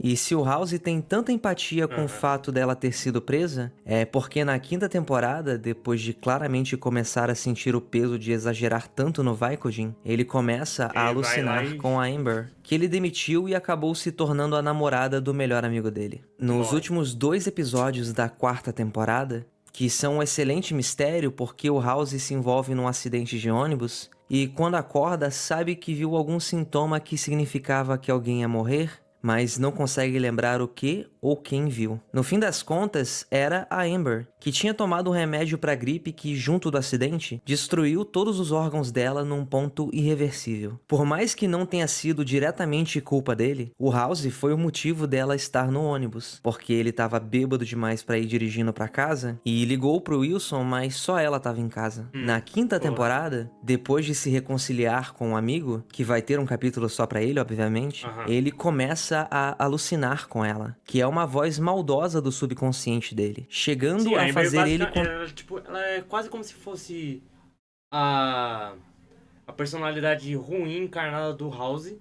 E se o House tem tanta empatia com o fato dela ter sido presa, é porque na 5ª temporada, depois de claramente começar a sentir o peso de exagerar tanto no Vicodin, ele começa a alucinar com a Amber, que ele demitiu e acabou se tornando a namorada do melhor amigo dele. Nos últimos 2 episódios da 4ª temporada, que são um excelente mistério porque o House se envolve num acidente de ônibus, e quando acorda sabe que viu algum sintoma que significava que alguém ia morrer, mas não consegue lembrar o que ou quem viu. No fim das contas, era a Amber, que tinha tomado um remédio para gripe que, junto do acidente, destruiu todos os órgãos dela num ponto irreversível. Por mais que não tenha sido diretamente culpa dele, o House foi o motivo dela estar no ônibus, porque ele estava bêbado demais para ir dirigindo para casa e ligou pro Wilson, mas só ela estava em casa. Na 5ª temporada, depois de se reconciliar com um amigo, que vai ter um capítulo só para ele, obviamente, ele começa a alucinar com ela, que é uma voz maldosa do subconsciente dele, chegando a fazer ele... Ela é quase como se fosse a personalidade ruim encarnada do House,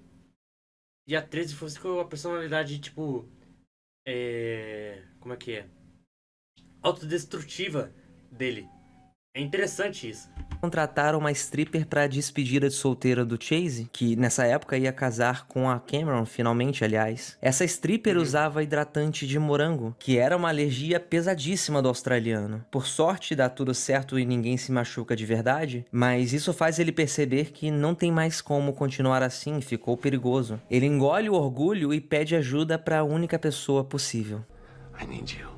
e a 13 fosse a personalidade, tipo... como é que é? Autodestrutiva dele. É interessante isso. Contrataram uma stripper pra despedida de solteira do Chase, que nessa época ia casar com a Cameron, finalmente, aliás. Essa stripper usava hidratante de morango, que era uma alergia pesadíssima do australiano. Por sorte, dá tudo certo e ninguém se machuca de verdade, mas isso faz ele perceber que não tem mais como continuar assim, ficou perigoso. Ele engole o orgulho e pede ajuda pra única pessoa possível. I need you.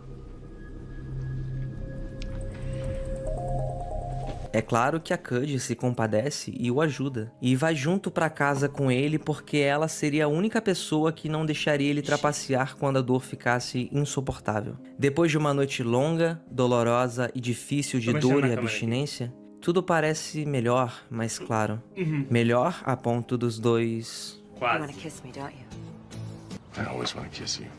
É claro que a Cud se compadece e o ajuda, e vai junto pra casa com ele porque ela seria a única pessoa que não deixaria ele trapacear quando a dor ficasse insuportável. Depois de uma noite longa, dolorosa e difícil de dor e abstinência, tudo parece melhor, mas claro, melhor a ponto dos dois... You wanna kiss me, don't you? I always want to kiss you.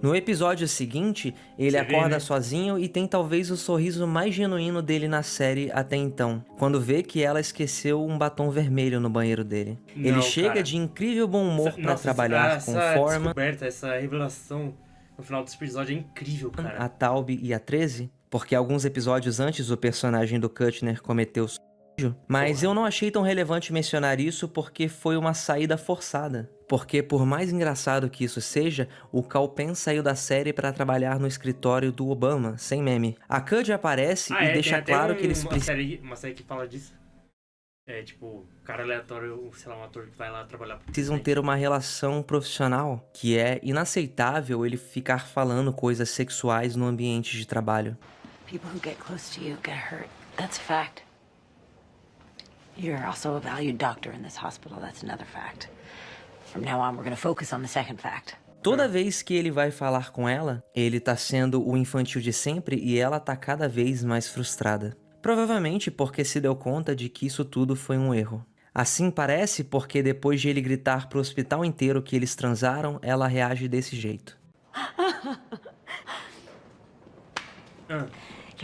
No episódio seguinte, ele acorda sozinho e tem talvez o sorriso mais genuíno dele na série até então, quando vê que ela esqueceu um batom vermelho no banheiro dele. Ele chega de incrível bom humor pra trabalhar com Foreman, essa revelação no final desse episódio é incrível, cara. A Taub e a 13, porque alguns episódios antes o personagem do Kuttner cometeu suicídio, mas eu não achei tão relevante mencionar isso porque foi uma saída forçada. Porque, por mais engraçado que isso seja, o Kal Penn saiu da série para trabalhar no escritório do Obama, sem meme. A Cud aparece e deixa claro que eles uma série que fala disso. É, tipo, cara aleatório, sei lá, um ator que vai lá trabalhar. Precisam ter uma relação profissional, que é inaceitável ele ficar falando coisas sexuais no ambiente de trabalho. People who get close to you get hurt. That's a fact. You're also a valued doctor in this hospital. That's another fact. From now on, we're going to focus on the second fact. Toda vez que ele vai falar com ela, ele tá sendo o infantil de sempre e ela tá cada vez mais frustrada. Provavelmente porque se deu conta de que isso tudo foi um erro. Assim parece porque depois de ele gritar pro hospital inteiro que eles transaram, ela reage desse jeito. You're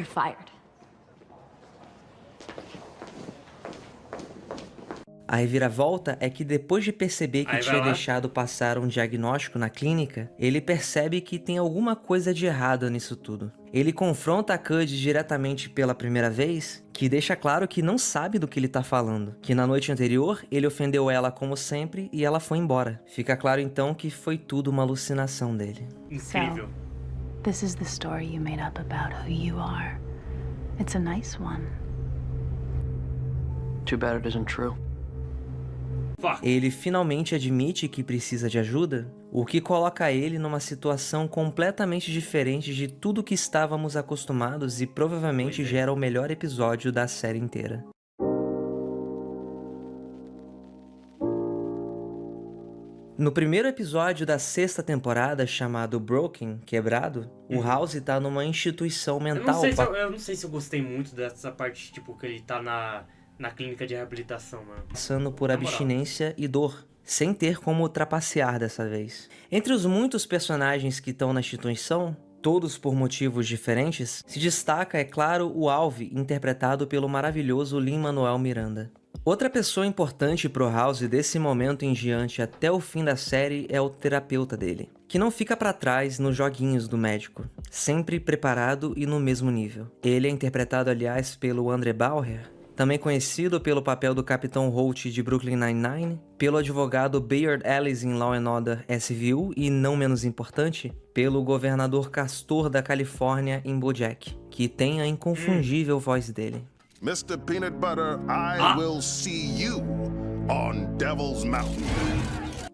fired. A reviravolta é que depois de perceber que tinha deixado passar um diagnóstico na clínica, ele percebe que tem alguma coisa de errado nisso tudo. Ele confronta a Cud diretamente pela primeira vez, que deixa claro que não sabe do que ele tá falando, que na noite anterior ele ofendeu ela como sempre e ela foi embora. Fica claro então que foi tudo uma alucinação dele. Incrível. So, this is the story you made up about who you are. It's a nice one. Too bad it isn't true. Ele finalmente admite que precisa de ajuda, o que coloca ele numa situação completamente diferente de tudo que estávamos acostumados e provavelmente gera o melhor episódio da série inteira. No primeiro episódio da 6ª temporada, chamado Broken, Quebrado, o House tá numa instituição mental... Eu não sei se eu gostei muito dessa parte, tipo, que ele tá na clínica de reabilitação, mano. Passando por abstinência e dor. sem ter como trapacear dessa vez. Entre os muitos personagens que estão na instituição, todos por motivos diferentes, se destaca, é claro, o Alvy, interpretado pelo maravilhoso Lin-Manuel Miranda. Outra pessoa importante pro House desse momento em diante até o fim da série é o terapeuta dele, que não fica pra trás nos joguinhos do médico, sempre preparado e no mesmo nível. Ele é interpretado, aliás, pelo André Bauer, também conhecido pelo papel do Capitão Holt de Brooklyn Nine-Nine, pelo advogado Bayard Ellis em Law & Order SVU e, não menos importante, pelo governador Castor da Califórnia em BoJack, que tem a inconfundível voz dele. Mr. Peanut Butter, I will see you on Devil's Mountain.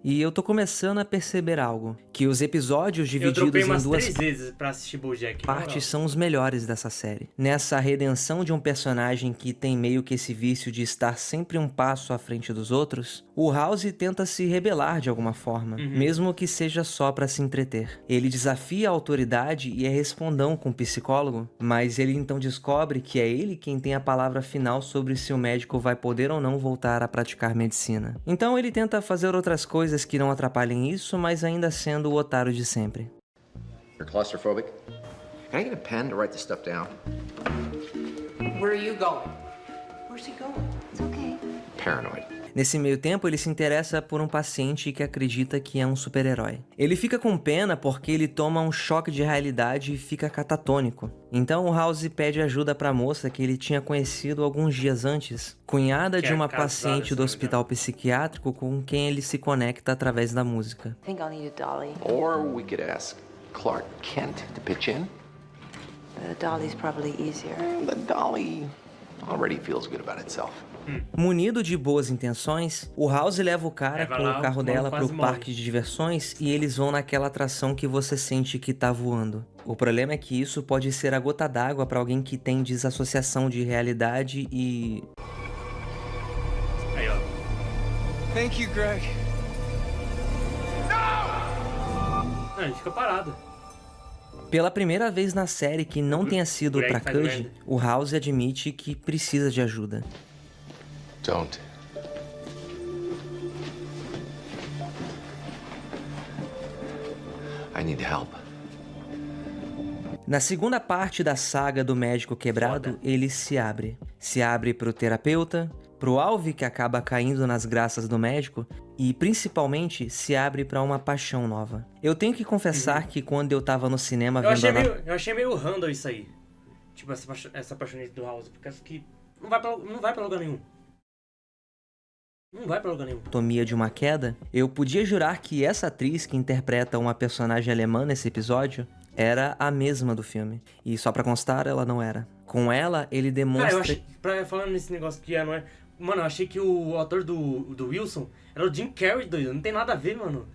E eu tô começando a perceber algo, que os episódios divididos Eu em duas 3 vezes pra assistir BoJack. partes são os melhores dessa série. Nessa redenção de um personagem que tem meio que esse vício de estar sempre um passo à frente dos outros, o House tenta se rebelar de alguma forma, mesmo que seja só pra se entreter. Ele desafia a autoridade e é respondão com o psicólogo, mas ele então descobre que é ele quem tem a palavra final sobre se o médico vai poder ou não voltar a praticar medicina. Então ele tenta fazer outras coisas que não atrapalhem isso, mas ainda sendo o otário de sempre. You're claustrophobic? Can I get a pen to write this stuff down? Where are you going? Where's he going? It's okay. Paranoid. Nesse meio tempo, ele se interessa por um paciente que acredita que é um super-herói. Ele fica com pena porque ele toma um choque de realidade e fica catatônico. Então o House pede ajuda pra moça que ele tinha conhecido alguns dias antes, cunhada de uma paciente do hospital psiquiátrico com quem ele se conecta através da música. I think I'll need a dolly. Or we could ask Clark Kent to pitch in. The dolly's probably easier. The dolly already feels good about itself. Munido de boas intenções, o House leva o cara com o carro dela pro parque de diversões e eles vão naquela atração que você sente que tá voando. O problema é que isso pode ser a gota d'água pra alguém que tem desassociação de realidade e... Aí, ó. Thank you, Greg. Não, a gente fica parado. Pela primeira vez na série que não tenha sido pra Cuddy, o House admite que precisa de ajuda. Don't. I need help. Na segunda parte da saga do médico quebrado, ele se abre. Se abre pro terapeuta, pro Alvy que acaba caindo nas graças do médico e, principalmente, se abre pra uma paixão nova. Eu tenho que confessar que quando eu tava no cinema vendo Eu achei meio random isso aí. Tipo, essa paixonite do House, porque acho que não vai pra lugar nenhum. Não vai pra lugar nenhum. Anatomia de uma queda, eu podia jurar que essa atriz que interpreta uma personagem alemã nesse episódio era a mesma do filme. E só pra constar, ela não era. Com ela, ele demonstra... eu achei, falando nesse negócio que não é... Mano, eu achei que o ator do Wilson era o Jim Carrey, doido. Não tem nada a ver, mano.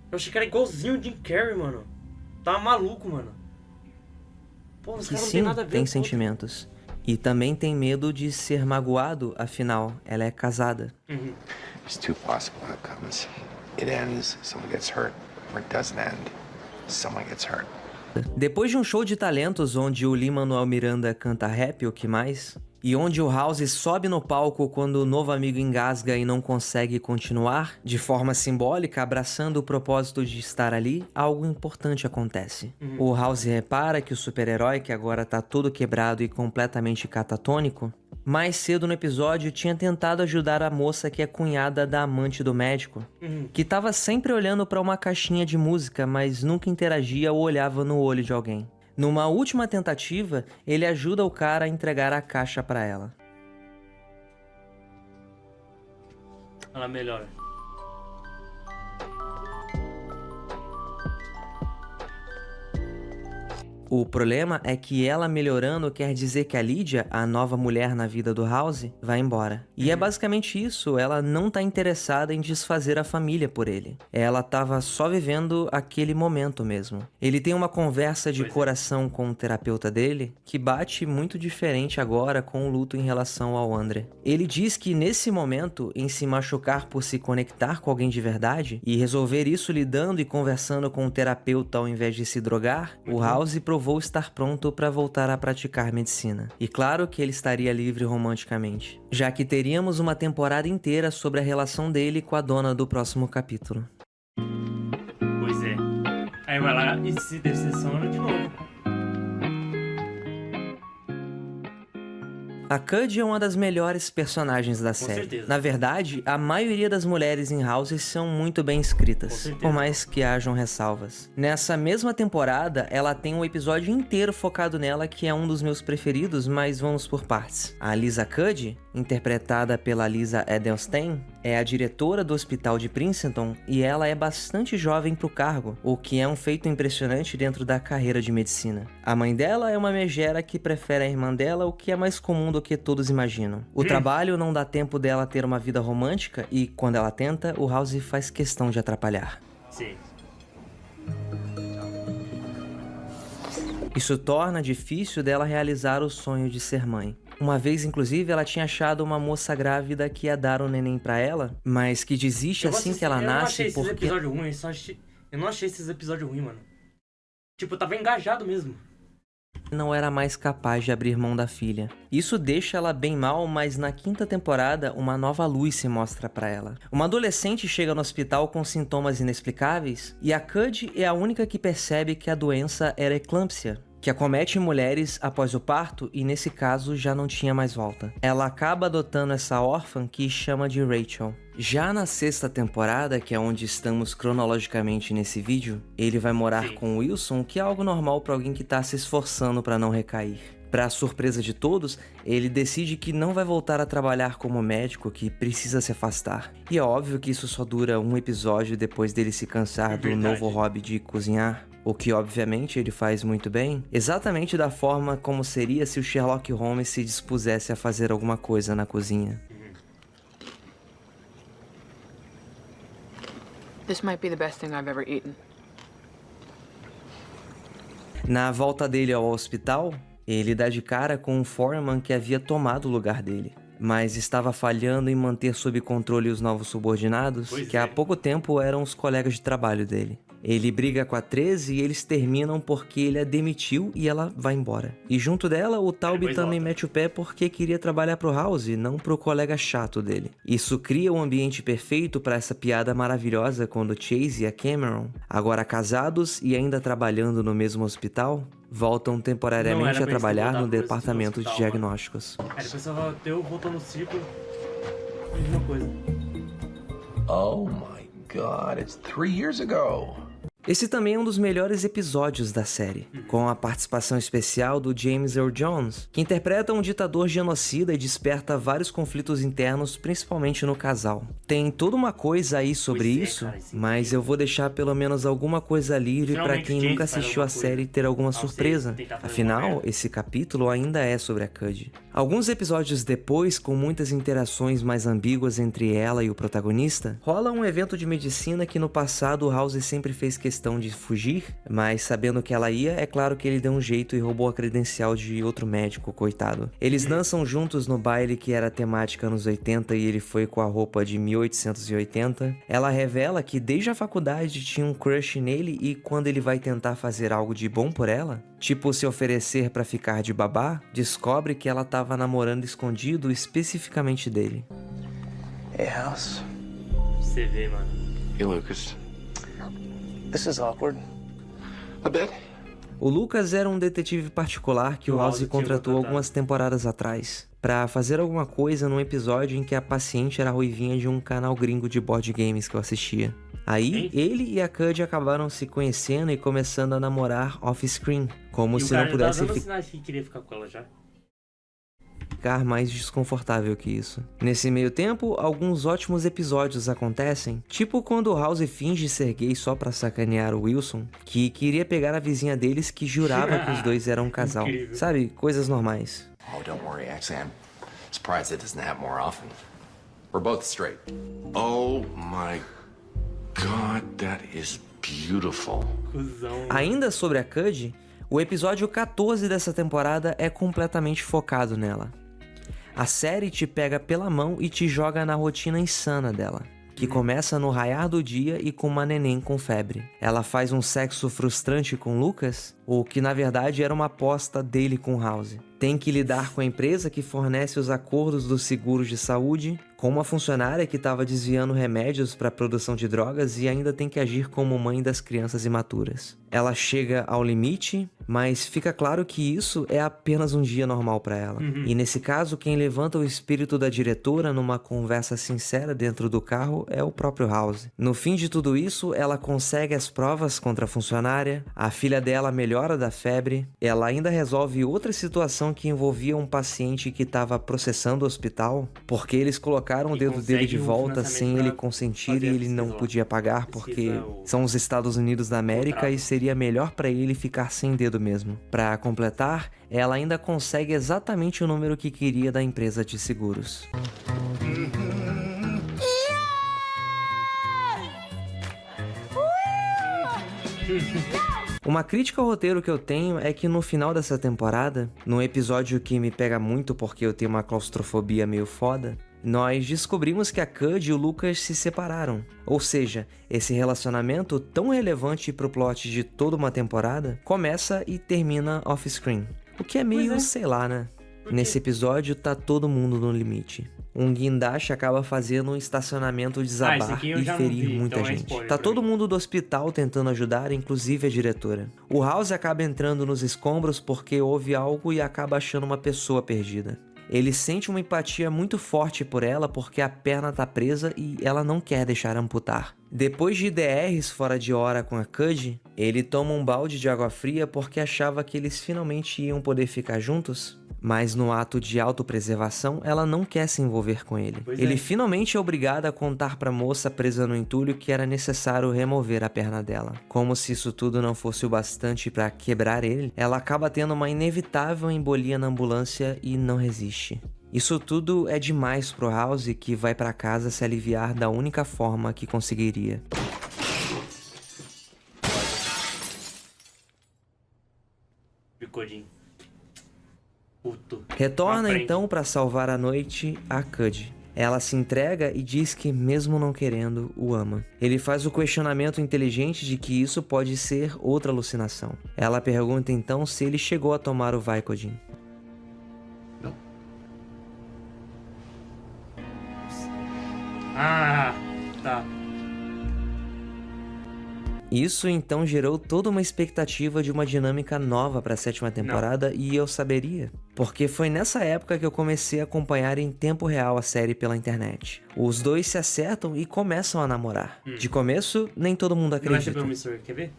Eu achei que era igualzinho o Jim Carrey, mano. Tava maluco, mano. Pô, os caras não tem nada a ver. Tem sentimentos. E também tem medo de ser magoado, afinal, ela é casada. There's two possible outcomes. It ends, someone gets hurt, or it doesn't end, someone gets hurt. Depois de um show de talentos onde o Lin-Manuel Miranda canta rap, o que mais? E onde o House sobe no palco quando o novo amigo engasga e não consegue continuar, de forma simbólica, abraçando o propósito de estar ali, algo importante acontece. O House repara que o super-herói, que agora tá todo quebrado e completamente catatônico, mais cedo no episódio tinha tentado ajudar a moça que é cunhada da amante do médico, que tava sempre olhando pra uma caixinha de música, mas nunca interagia ou olhava no olho de alguém. Numa última tentativa, ele ajuda o cara a entregar a caixa pra ela. Ela melhora. O problema é que ela melhorando quer dizer que a Lydia, a nova mulher na vida do House, vai embora. E é basicamente isso, ela não tá interessada em desfazer a família por ele. Ela tava só vivendo aquele momento mesmo. Ele tem uma conversa de coração com o terapeuta dele, que bate muito diferente agora com o luto em relação ao André. Ele diz que nesse momento, em se machucar por se conectar com alguém de verdade, e resolver isso lidando e conversando com o terapeuta ao invés de se drogar, o House provou provou estar pronto para voltar a praticar medicina. E claro que ele estaria livre romanticamente, já que teríamos uma temporada inteira sobre a relação dele com a dona do próximo capítulo. Pois é. Aí vai lá e se decepciona de novo. A Cud é uma das melhores personagens da série. certeza. Na verdade, a maioria das mulheres em House são muito bem escritas, por mais que hajam ressalvas. Nessa mesma temporada, ela tem um episódio inteiro focado nela, que é um dos meus preferidos, mas vamos por partes. A Lisa Cud, interpretada pela Lisa Edelstein, é a diretora do hospital de Princeton e ela é bastante jovem pro cargo, o que é um feito impressionante dentro da carreira de medicina. A mãe dela é uma megera que prefere a irmã dela, o que é mais comum do que todos imaginam. O trabalho não dá tempo dela ter uma vida romântica e, quando ela tenta, o House faz questão de atrapalhar. Sim. Isso torna difícil dela realizar o sonho de ser mãe. Uma vez, inclusive, ela tinha achado uma moça grávida que ia dar um neném pra ela, mas que desiste assim que ela nasce porque... Eu não achei esses episódios ruins, mano. Tipo, eu tava engajado mesmo. Não era mais capaz de abrir mão da filha. Isso deixa ela bem mal, mas na 5ª temporada, uma nova luz se mostra pra ela. Uma adolescente chega no hospital com sintomas inexplicáveis, e a Cud é a única que percebe que a doença era eclâmpsia, que acomete mulheres após o parto e nesse caso já não tinha mais volta. Ela acaba adotando essa órfã que chama de Rachel. Já na 6ª temporada, que é onde estamos cronologicamente nesse vídeo, ele vai morar com Wilson, que é algo normal para alguém que tá se esforçando para não recair. Para surpresa de todos, ele decide que não vai voltar a trabalhar como médico, que precisa se afastar. E é óbvio que isso só dura um episódio depois dele se cansar do novo hobby de cozinhar. O que obviamente ele faz muito bem, exatamente da forma como seria se o Sherlock Holmes se dispusesse a fazer alguma coisa na cozinha. This might be the best thing I've ever eaten. Na volta dele ao hospital, ele dá de cara com um foreman que havia tomado o lugar dele, mas estava falhando em manter sob controle os novos subordinados, que há pouco tempo eram os colegas de trabalho dele. Ele briga com a 13 e eles terminam porque ele a demitiu e ela vai embora. E junto dela, o Talby também mete o pé porque queria trabalhar pro House, não pro colega chato dele. Isso cria um ambiente perfeito para essa piada maravilhosa quando Chase e a Cameron, agora casados e ainda trabalhando no mesmo hospital, voltam temporariamente a trabalhar no departamento de diagnósticos. Aí depois só voltou no ciclo, mesma coisa. Oh my God, it's 3 years ago. Esse também é um dos melhores episódios da série, com a participação especial do James Earl Jones, que interpreta um ditador genocida e desperta vários conflitos internos, principalmente no casal. Tem toda uma coisa aí sobre isso, mas eu vou deixar pelo menos alguma coisa livre para quem nunca assistiu a série ter alguma surpresa. Afinal, esse capítulo ainda é sobre a Cud. Alguns episódios depois, com muitas interações mais ambíguas entre ela e o protagonista, rola um evento de medicina que no passado o House sempre fez questão de fugir, mas sabendo que ela ia, é claro que ele deu um jeito e roubou a credencial de outro médico, coitado. Eles dançam juntos no baile que era temática anos 80 e ele foi com a roupa de 1880. Ela revela que desde a faculdade tinha um crush nele e quando ele vai tentar fazer algo de bom por ela, tipo se oferecer pra ficar de babá, descobre que ela tava namorando escondido especificamente dele. Hey, House. Você vê, mano. Hey, Lucas. This is awkward. A bit. O Lucas era um detetive particular que o House contratou algumas temporadas atrás pra fazer alguma coisa num episódio em que a paciente era a ruivinha de um canal gringo de board games que eu assistia. Aí, ele e a Cud acabaram se conhecendo e começando a namorar off-screen, como se não pudesse ficar mais desconfortável que isso. Nesse meio tempo, alguns ótimos episódios acontecem, tipo quando o House finge ser gay só pra sacanear o Wilson, que queria pegar a vizinha deles que jurava que os dois eram um casal. Sabe, coisas normais. Oh, don't worry. Actually, I'm surprised it doesn't happen more often. We're both straight. Oh my God, that is beautiful. Ainda sobre a Cud, o episódio 14 dessa temporada é completamente focado nela. A série te pega pela mão e te joga na rotina insana dela. que começa no raiar do dia e com uma neném com febre. Ela faz um sexo frustrante com Lucas, o que na verdade era uma aposta dele com House. Tem que lidar com a empresa que fornece os acordos dos seguros de saúde, com uma funcionária que estava desviando remédios para a produção de drogas e ainda tem que agir como mãe das crianças imaturas. Ela chega ao limite, mas fica claro que isso é apenas um dia normal para ela. E nesse caso, quem levanta o espírito da diretora numa conversa sincera dentro do carro é o próprio House. No fim de tudo isso, ela consegue as provas contra a funcionária, a filha dela melhora da febre, ela ainda resolve outra situação que envolvia um paciente que estava processando o hospital, porque eles colocaram o dedo dele de volta sem ele consentir e ele não podia pagar porque são os Estados Unidos da América e seria melhor para ele ficar sem dedo mesmo. Para completar, ela ainda consegue exatamente o número que queria da empresa de seguros. Uma crítica ao roteiro que eu tenho é que no final dessa temporada, num episódio que me pega muito porque eu tenho uma claustrofobia meio foda, nós descobrimos que a Cud e o Lucas se separaram. Ou seja, esse relacionamento tão relevante pro plot de toda uma temporada começa e termina off-screen. O que é meio, sei lá, né? Nesse episódio tá todo mundo no limite. Um guindaste acaba fazendo um estacionamento desabar e ferir muita gente. Tá todo mundo do hospital tentando ajudar, inclusive a diretora. O House acaba entrando nos escombros porque houve algo e acaba achando uma pessoa perdida. Ele sente uma empatia muito forte por ela porque a perna tá presa e ela não quer deixar amputar. Depois de DRs fora de hora com a Cud, ele toma um balde de água fria porque achava que eles finalmente iam poder ficar juntos. Mas no ato de autopreservação, ela não quer se envolver com ele. Ele finalmente é obrigado a contar pra moça presa no entulho que era necessário remover a perna dela. Como se isso tudo não fosse o bastante pra quebrar ele, ela acaba tendo uma inevitável embolia na ambulância e não resiste. Isso tudo é demais pro House, que vai pra casa se aliviar da única forma que conseguiria. Bicodinho. Puto. Retorna então para salvar a noite a Cud. Ela se entrega e diz que, mesmo não querendo, o ama. Ele faz o questionamento inteligente de que isso pode ser outra alucinação. Ela pergunta então se ele chegou a tomar o Vicodin. Não. Ah, tá. Isso então gerou toda uma expectativa de uma dinâmica nova para a 7ª temporada e eu saberia. Porque foi nessa época que eu comecei a acompanhar em tempo real a série pela internet. Os dois se acertam e começam a namorar. De começo, nem todo mundo acredita. Não é ser promissor, quer ver?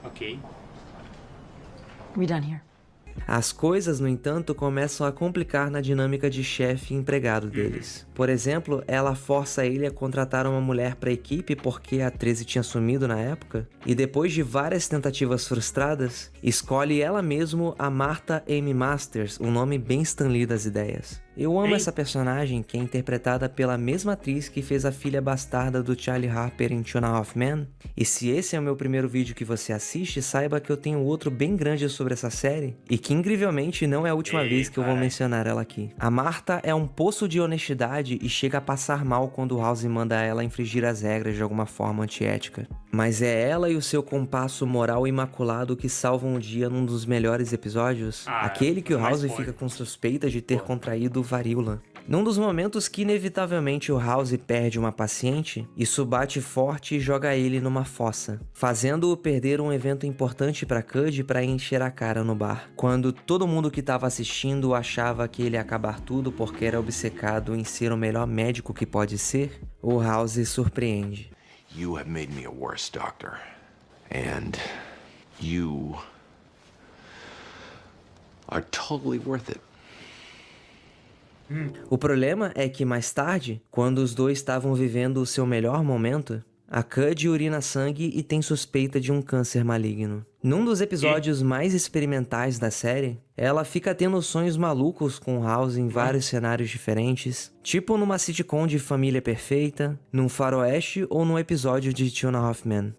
Ok. We done here? As coisas, no entanto, começam a complicar na dinâmica de chefe e empregado deles. Por exemplo, ela força ele a contratar uma mulher para a equipe porque a 13 tinha sumido na época, e depois de várias tentativas frustradas, escolhe ela mesma a Martha Amy Masters, um nome bem Stan Lee das ideias. Eu amo essa personagem, que é interpretada pela mesma atriz que fez a filha bastarda do Charlie Harper em Two and a Half Men. E se esse é o meu primeiro vídeo que você assiste, saiba que eu tenho outro bem grande sobre essa série, e que incrivelmente não é a última vez que eu vou mencionar ela aqui. A Martha é um poço de honestidade e chega a passar mal quando o House manda ela infringir as regras de alguma forma antiética. Mas é ela e o seu compasso moral imaculado que salvam o dia num dos melhores episódios, aquele que o House fica com suspeita de ter contraído varíola. Num dos momentos que inevitavelmente o House perde uma paciente, isso bate forte e joga ele numa fossa, fazendo-o perder um evento importante pra Cud para encher a cara no bar. Quando todo mundo que estava assistindo achava que ele ia acabar tudo porque era obcecado em ser o melhor médico que pode ser, o House surpreende. You have made me a worse doctor. And you are totally worth it. O problema é que mais tarde, quando os dois estavam vivendo o seu melhor momento, a Cud urina sangue e tem suspeita de um câncer maligno. Num dos episódios mais experimentais da série, ela fica tendo sonhos malucos com House em vários cenários diferentes, tipo numa sitcom de família perfeita, num faroeste ou num episódio de Two and a Half Men.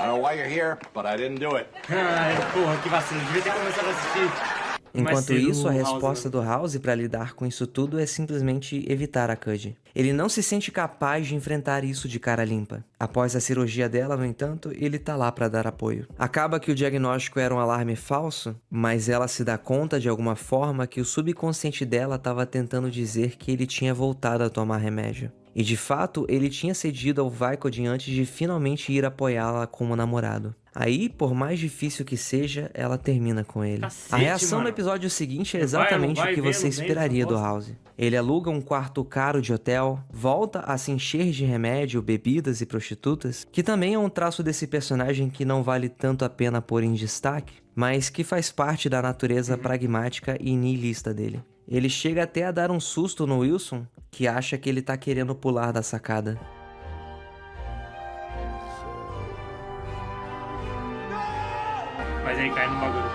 know why you're here, but I didn't do it. Ai, porra, que vacilo. Devia ter começado a assistir. Enquanto isso, a resposta do House pra lidar com isso tudo é simplesmente evitar a Cuddy. Ele não se sente capaz de enfrentar isso de cara limpa. Após a cirurgia dela, no entanto, ele tá lá pra dar apoio. Acaba que o diagnóstico era um alarme falso, mas ela se dá conta de alguma forma que o subconsciente dela estava tentando dizer que ele tinha voltado a tomar remédio. E de fato, ele tinha cedido ao Vicodin antes de finalmente ir apoiá-la como namorado. Aí, por mais difícil que seja, ela termina com ele. Cacete, a reação mano. no episódio seguinte é exatamente o que você esperaria do House. Ele aluga um quarto caro de hotel, volta a se encher de remédio, bebidas e prostitutas, que também é um traço desse personagem que não vale tanto a pena pôr em destaque, mas que faz parte da natureza pragmática e nihilista dele. Ele chega até a dar um susto no Wilson, que acha que ele tá querendo pular da sacada. Mas aí cai no bagulho.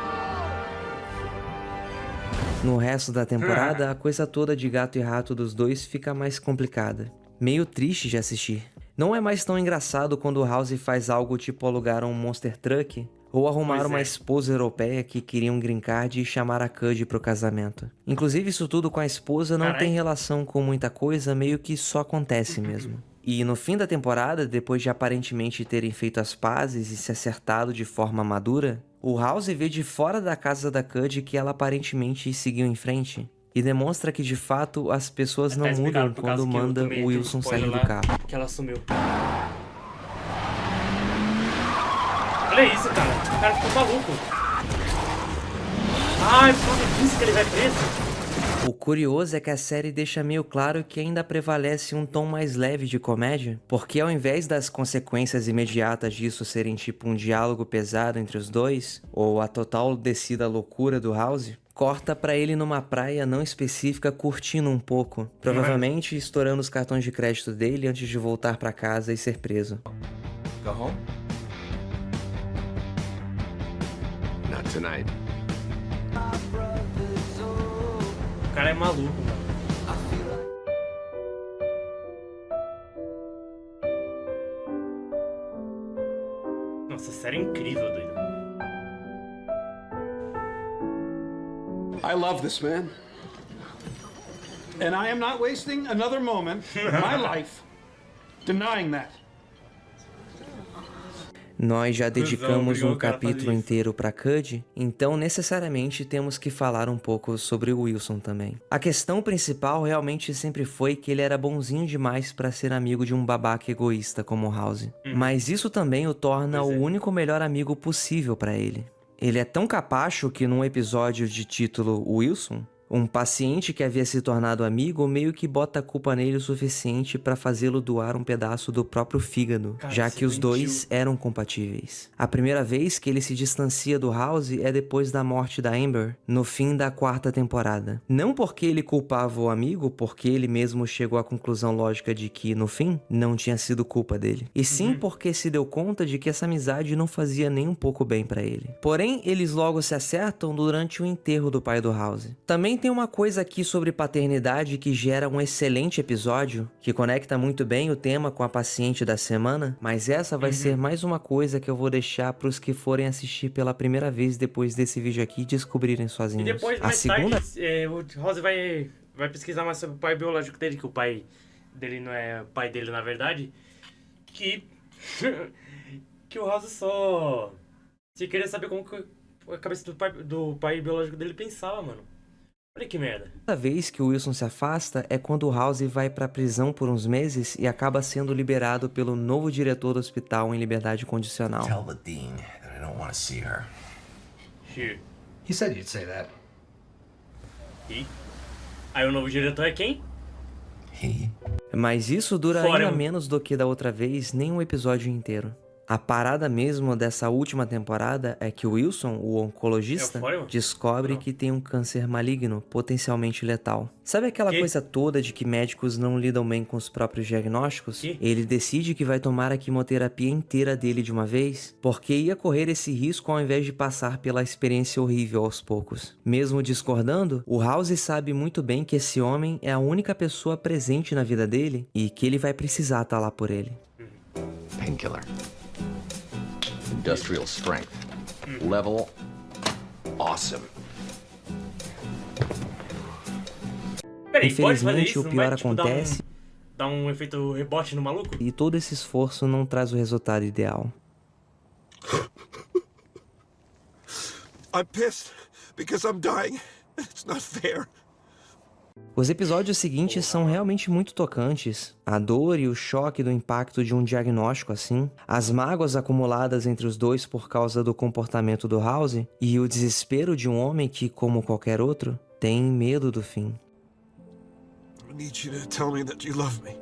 No resto da temporada, a coisa toda de gato e rato dos dois fica mais complicada. Meio triste de assistir. Não é mais tão engraçado quando o House faz algo tipo alugar um Monster Truck ou arrumar uma esposa europeia que queria um green card e chamar a Cuddy pro casamento. Inclusive, isso tudo com a esposa não tem relação com muita coisa, meio que só acontece mesmo. E no fim da temporada, depois de aparentemente terem feito as pazes e se acertado de forma madura, o House vê de fora da casa da Cuddy que ela aparentemente seguiu em frente. E demonstra que de fato as pessoas não mudam quando manda o Wilson sair do carro. Que ela sumiu. Olha isso, cara. O cara ficou maluco. Ai, por causa disso que ele vai preso. O curioso é que a série deixa meio claro que ainda prevalece um tom mais leve de comédia, porque ao invés das consequências imediatas disso serem tipo um diálogo pesado entre os dois, ou a total descida loucura do House, corta pra ele numa praia não específica curtindo um pouco, provavelmente estourando os cartões de crédito dele antes de voltar pra casa e ser preso. Go home? Not tonight. O cara é maluco, mano. Nossa, série é incrível, doido. I love this man. And I am not wasting another moment of my life denying that. Nós já dedicamos um capítulo inteiro pra Cuddy, então necessariamente temos que falar um pouco sobre o Wilson também. A questão principal realmente sempre foi que ele era bonzinho demais pra ser amigo de um babaca egoísta como o House. Mas isso também o torna o único melhor amigo possível pra ele. Ele é tão capacho que num episódio de título Wilson, um paciente que havia se tornado amigo meio que bota a culpa nele o suficiente pra fazê-lo doar um pedaço do próprio fígado, já que os dois eram compatíveis. A primeira vez que ele se distancia do House é depois da morte da Amber, no fim da 4ª temporada. Não porque ele culpava o amigo, porque ele mesmo chegou à conclusão lógica de que, no fim, não tinha sido culpa dele. E sim porque se deu conta de que essa amizade não fazia nem um pouco bem pra ele. Porém, eles logo se acertam durante o enterro do pai do House. Também tem uma coisa aqui sobre paternidade que gera um excelente episódio, que conecta muito bem o tema com a paciente da semana, mas essa vai ser mais uma coisa que eu vou deixar pros que forem assistir pela primeira vez depois desse vídeo aqui descobrirem sozinhos. E depois, mais tarde, o House vai pesquisar mais sobre o pai biológico dele, que o pai dele não é o pai dele, na verdade, que o House só se queria saber como que a cabeça do pai biológico dele pensava, mano. Olha que merda. Toda vez que o Wilson se afasta é quando o House vai pra prisão por uns meses e acaba sendo liberado pelo novo diretor do hospital em liberdade condicional. Tell the dean that I don't want to see her. Here. He said you'd say that. E? Aí o novo diretor é quem? Mas isso dura ainda menos do que da outra vez, nem um episódio inteiro. A parada mesmo dessa última temporada é que o Wilson, o oncologista, descobre que tem um câncer maligno, potencialmente letal. Sabe aquela coisa toda de que médicos não lidam bem com os próprios diagnósticos? Ele decide que vai tomar a quimioterapia inteira dele de uma vez, porque ia correr esse risco ao invés de passar pela experiência horrível aos poucos. Mesmo discordando, o House sabe muito bem que esse homem é a única pessoa presente na vida dele e que ele vai precisar estar lá por ele. Painkiller. Industrial strength. Level awesome. Peraí, pode fazer Infelizmente, isso? o Não pior vai, tipo, acontece dar um efeito rebote no maluco? e todo esse esforço não traz o resultado ideal. I'm pissed because I'm dying. It's not fair. Os episódios seguintes são realmente muito tocantes. A dor e o choque do impacto de um diagnóstico assim, as mágoas acumuladas entre os dois por causa do comportamento do House e o desespero de um homem que, como qualquer outro, tem medo do fim. I need you to tell me that you love me.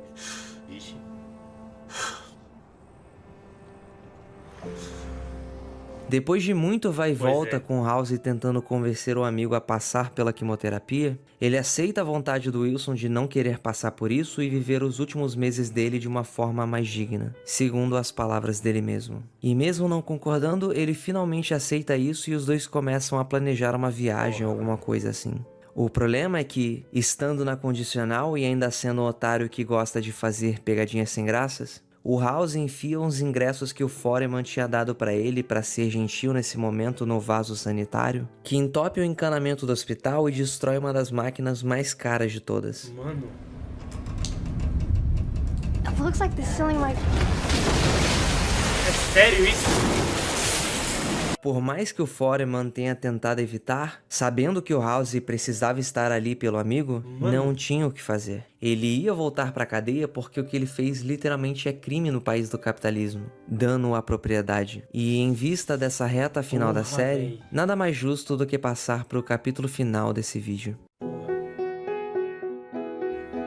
Depois de muito vai e volta é. com House tentando convencer o amigo a passar pela quimioterapia, ele aceita a vontade do Wilson de não querer passar por isso e viver os últimos meses dele de uma forma mais digna, segundo as palavras dele mesmo. E mesmo não concordando, ele finalmente aceita isso e os dois começam a planejar uma viagem ou alguma coisa assim. O problema é que, estando na condicional e ainda sendo um otário que gosta de fazer pegadinhas sem graças, o House enfia uns ingressos que o Foreman tinha dado pra ele pra ser gentil nesse momento no vaso sanitário, que entope o encanamento do hospital e destrói uma das máquinas mais caras de todas. Mano. It looks like the ceiling might... É sério isso? Por mais que o Foreman tenha tentado evitar, sabendo que o House precisava estar ali pelo amigo, não tinha o que fazer. Ele ia voltar pra cadeia porque o que ele fez literalmente é crime no país do capitalismo, dano à propriedade. E em vista dessa reta final da série, nada mais justo do que passar pro capítulo final desse vídeo.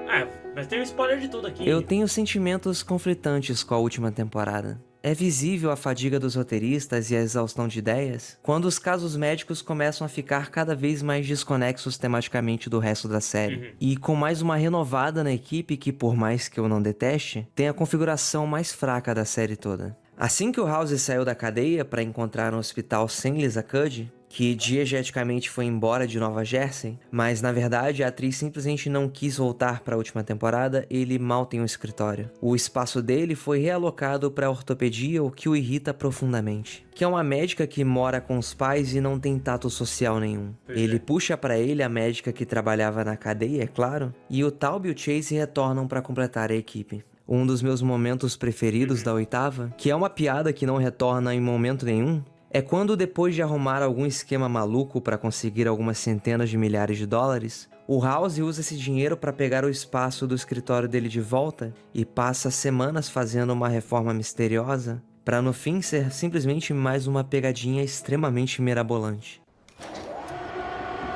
Ah, mas tem um spoiler de tudo aqui. Eu tenho sentimentos conflitantes com a última temporada. É visível a fadiga dos roteiristas e a exaustão de ideias quando os casos médicos começam a ficar cada vez mais desconexos tematicamente do resto da série. E com mais uma renovada na equipe que, por mais que eu não deteste, tem a configuração mais fraca da série toda. Assim que o House saiu da cadeia para encontrar um hospital sem Lisa Cuddy, que diegeticamente foi embora de Nova Jersey, mas na verdade a atriz simplesmente não quis voltar para a última temporada, ele mal tem um escritório. O espaço dele foi realocado para ortopedia, o que o irrita profundamente. Que é uma médica que mora com os pais e não tem tato social nenhum. Ele puxa para ele a médica que trabalhava na cadeia, é claro, e o Taub e o Chase retornam para completar a equipe. Um dos meus momentos preferidos da oitava, que é uma piada que não retorna em momento nenhum, é quando, depois de arrumar algum esquema maluco para conseguir algumas centenas de milhares de dólares, o House usa esse dinheiro para pegar o espaço do escritório dele de volta e passa semanas fazendo uma reforma misteriosa, para no fim ser simplesmente mais uma pegadinha extremamente mirabolante.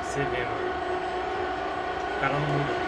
Você vê, mano. O cara não muda.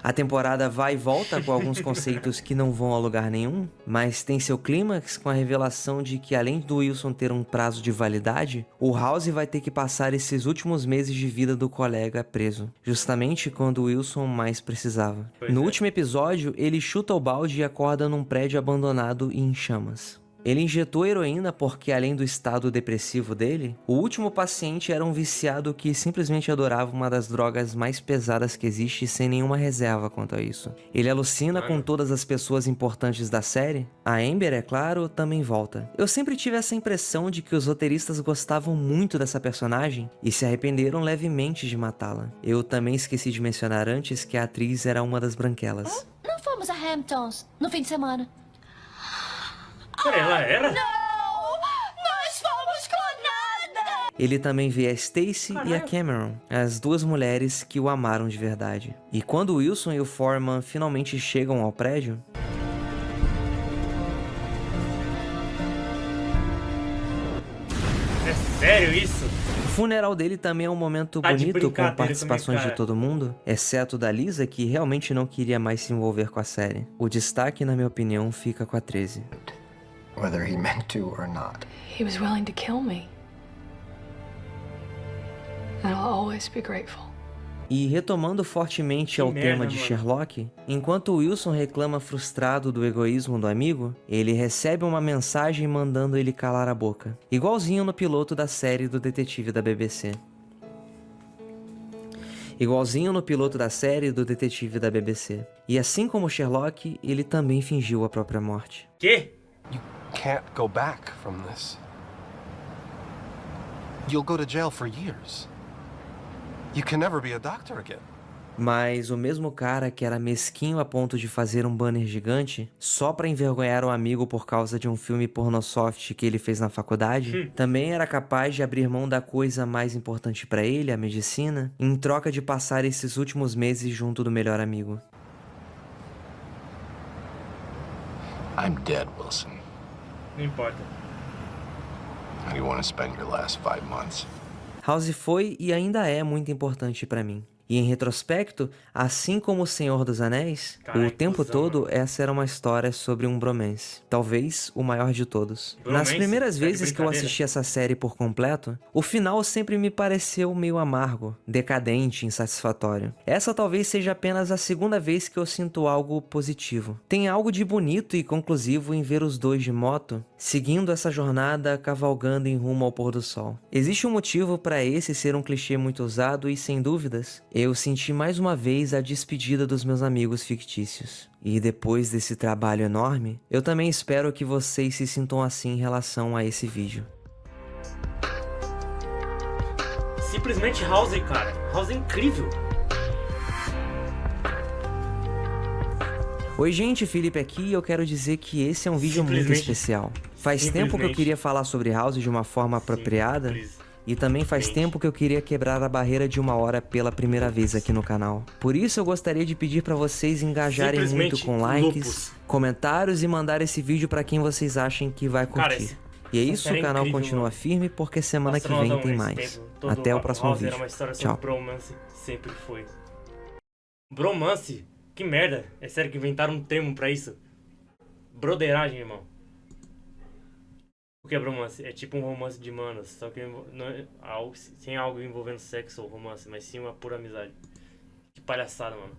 A temporada vai e volta com alguns conceitos que não vão a lugar nenhum, mas tem seu clímax com a revelação de que, além do Wilson ter um prazo de validade, o House vai ter que passar esses últimos meses de vida do colega preso, justamente quando o Wilson mais precisava. No último episódio, ele chuta o balde e acorda num prédio abandonado e em chamas. Ele injetou heroína porque, além do estado depressivo dele, o último paciente era um viciado que simplesmente adorava uma das drogas mais pesadas que existe sem nenhuma reserva quanto a isso. Ele alucina com todas as pessoas importantes da série. A Amber, é claro, também volta. Eu sempre tive essa impressão de que os roteiristas gostavam muito dessa personagem e se arrependeram levemente de matá-la. Eu também esqueci de mencionar antes que a atriz era uma das branquelas. Não fomos a Hamptons no fim de semana. Peraí, ela era? Não! Nós fomos com nada! Ele também vê a Stacy e a Cameron, as duas mulheres que o amaram de verdade. E quando o Wilson e o Foreman finalmente chegam ao prédio... É sério isso? O funeral dele também é um momento bonito com participações de todo mundo, exceto da Lisa, que realmente não queria mais se envolver com a série. O destaque, na minha opinião, fica com a 13. Whether he meant to or not. He was willing to kill me. And I'll always be grateful. E retomando fortemente ao tema de Sherlock, enquanto Wilson reclama frustrado do egoísmo do amigo, ele recebe uma mensagem mandando ele calar a boca, igualzinho no piloto da série do detetive da BBC. igualzinho no piloto da série do detetive da BBC. E assim como Sherlock, ele também fingiu a própria morte. Quê? You can't go back from this. You'll go to jail for years. You can never be a doctor again. Mas o mesmo cara que era mesquinho a ponto de fazer um banner gigante só pra envergonhar um amigo por causa de um filme pornosoft que ele fez na faculdade, também era capaz de abrir mão da coisa mais importante pra ele, a medicina, em troca de passar esses últimos meses junto do melhor amigo. I'm dead, Wilson. Não importa. How do you want to spend your last 5 months? House foi e ainda é muito importante pra mim. E em retrospecto, assim como O Senhor dos Anéis, o tempo todo essa era uma história sobre um bromance. Talvez o maior de todos. Nas primeiras vezes que eu assisti essa série por completo, o final sempre me pareceu meio amargo, decadente, insatisfatório. Essa talvez seja apenas a segunda vez que eu sinto algo positivo. Tem algo de bonito e conclusivo em ver os dois de moto, seguindo essa jornada, cavalgando em rumo ao pôr do sol. Existe um motivo para esse ser um clichê muito usado e, sem dúvidas, eu senti mais uma vez a despedida dos meus amigos fictícios. E depois desse trabalho enorme, eu também espero que vocês se sintam assim em relação a esse vídeo. Simplesmente House, cara. House é incrível. Oi gente, Felipe aqui e eu quero dizer que esse é um vídeo muito especial. Faz tempo que eu queria falar sobre House de uma forma apropriada. E também faz tempo que eu queria quebrar a barreira de 1 hora pela primeira vez aqui no canal. Por isso eu gostaria de pedir pra vocês engajarem muito com likes, comentários e mandar esse vídeo pra quem vocês achem que vai curtir. E é isso, o canal continua firme porque semana que vem tem mais. Até o próximo vídeo. Era uma história sobre Tchau. bromance, sempre foi. Bromance? Que merda. É sério que inventaram um termo pra isso? Broderagem, irmão. O que é bromance? É tipo um romance de manos, só que não é algo, sem algo envolvendo sexo ou romance, mas sim uma pura amizade. Que palhaçada, mano.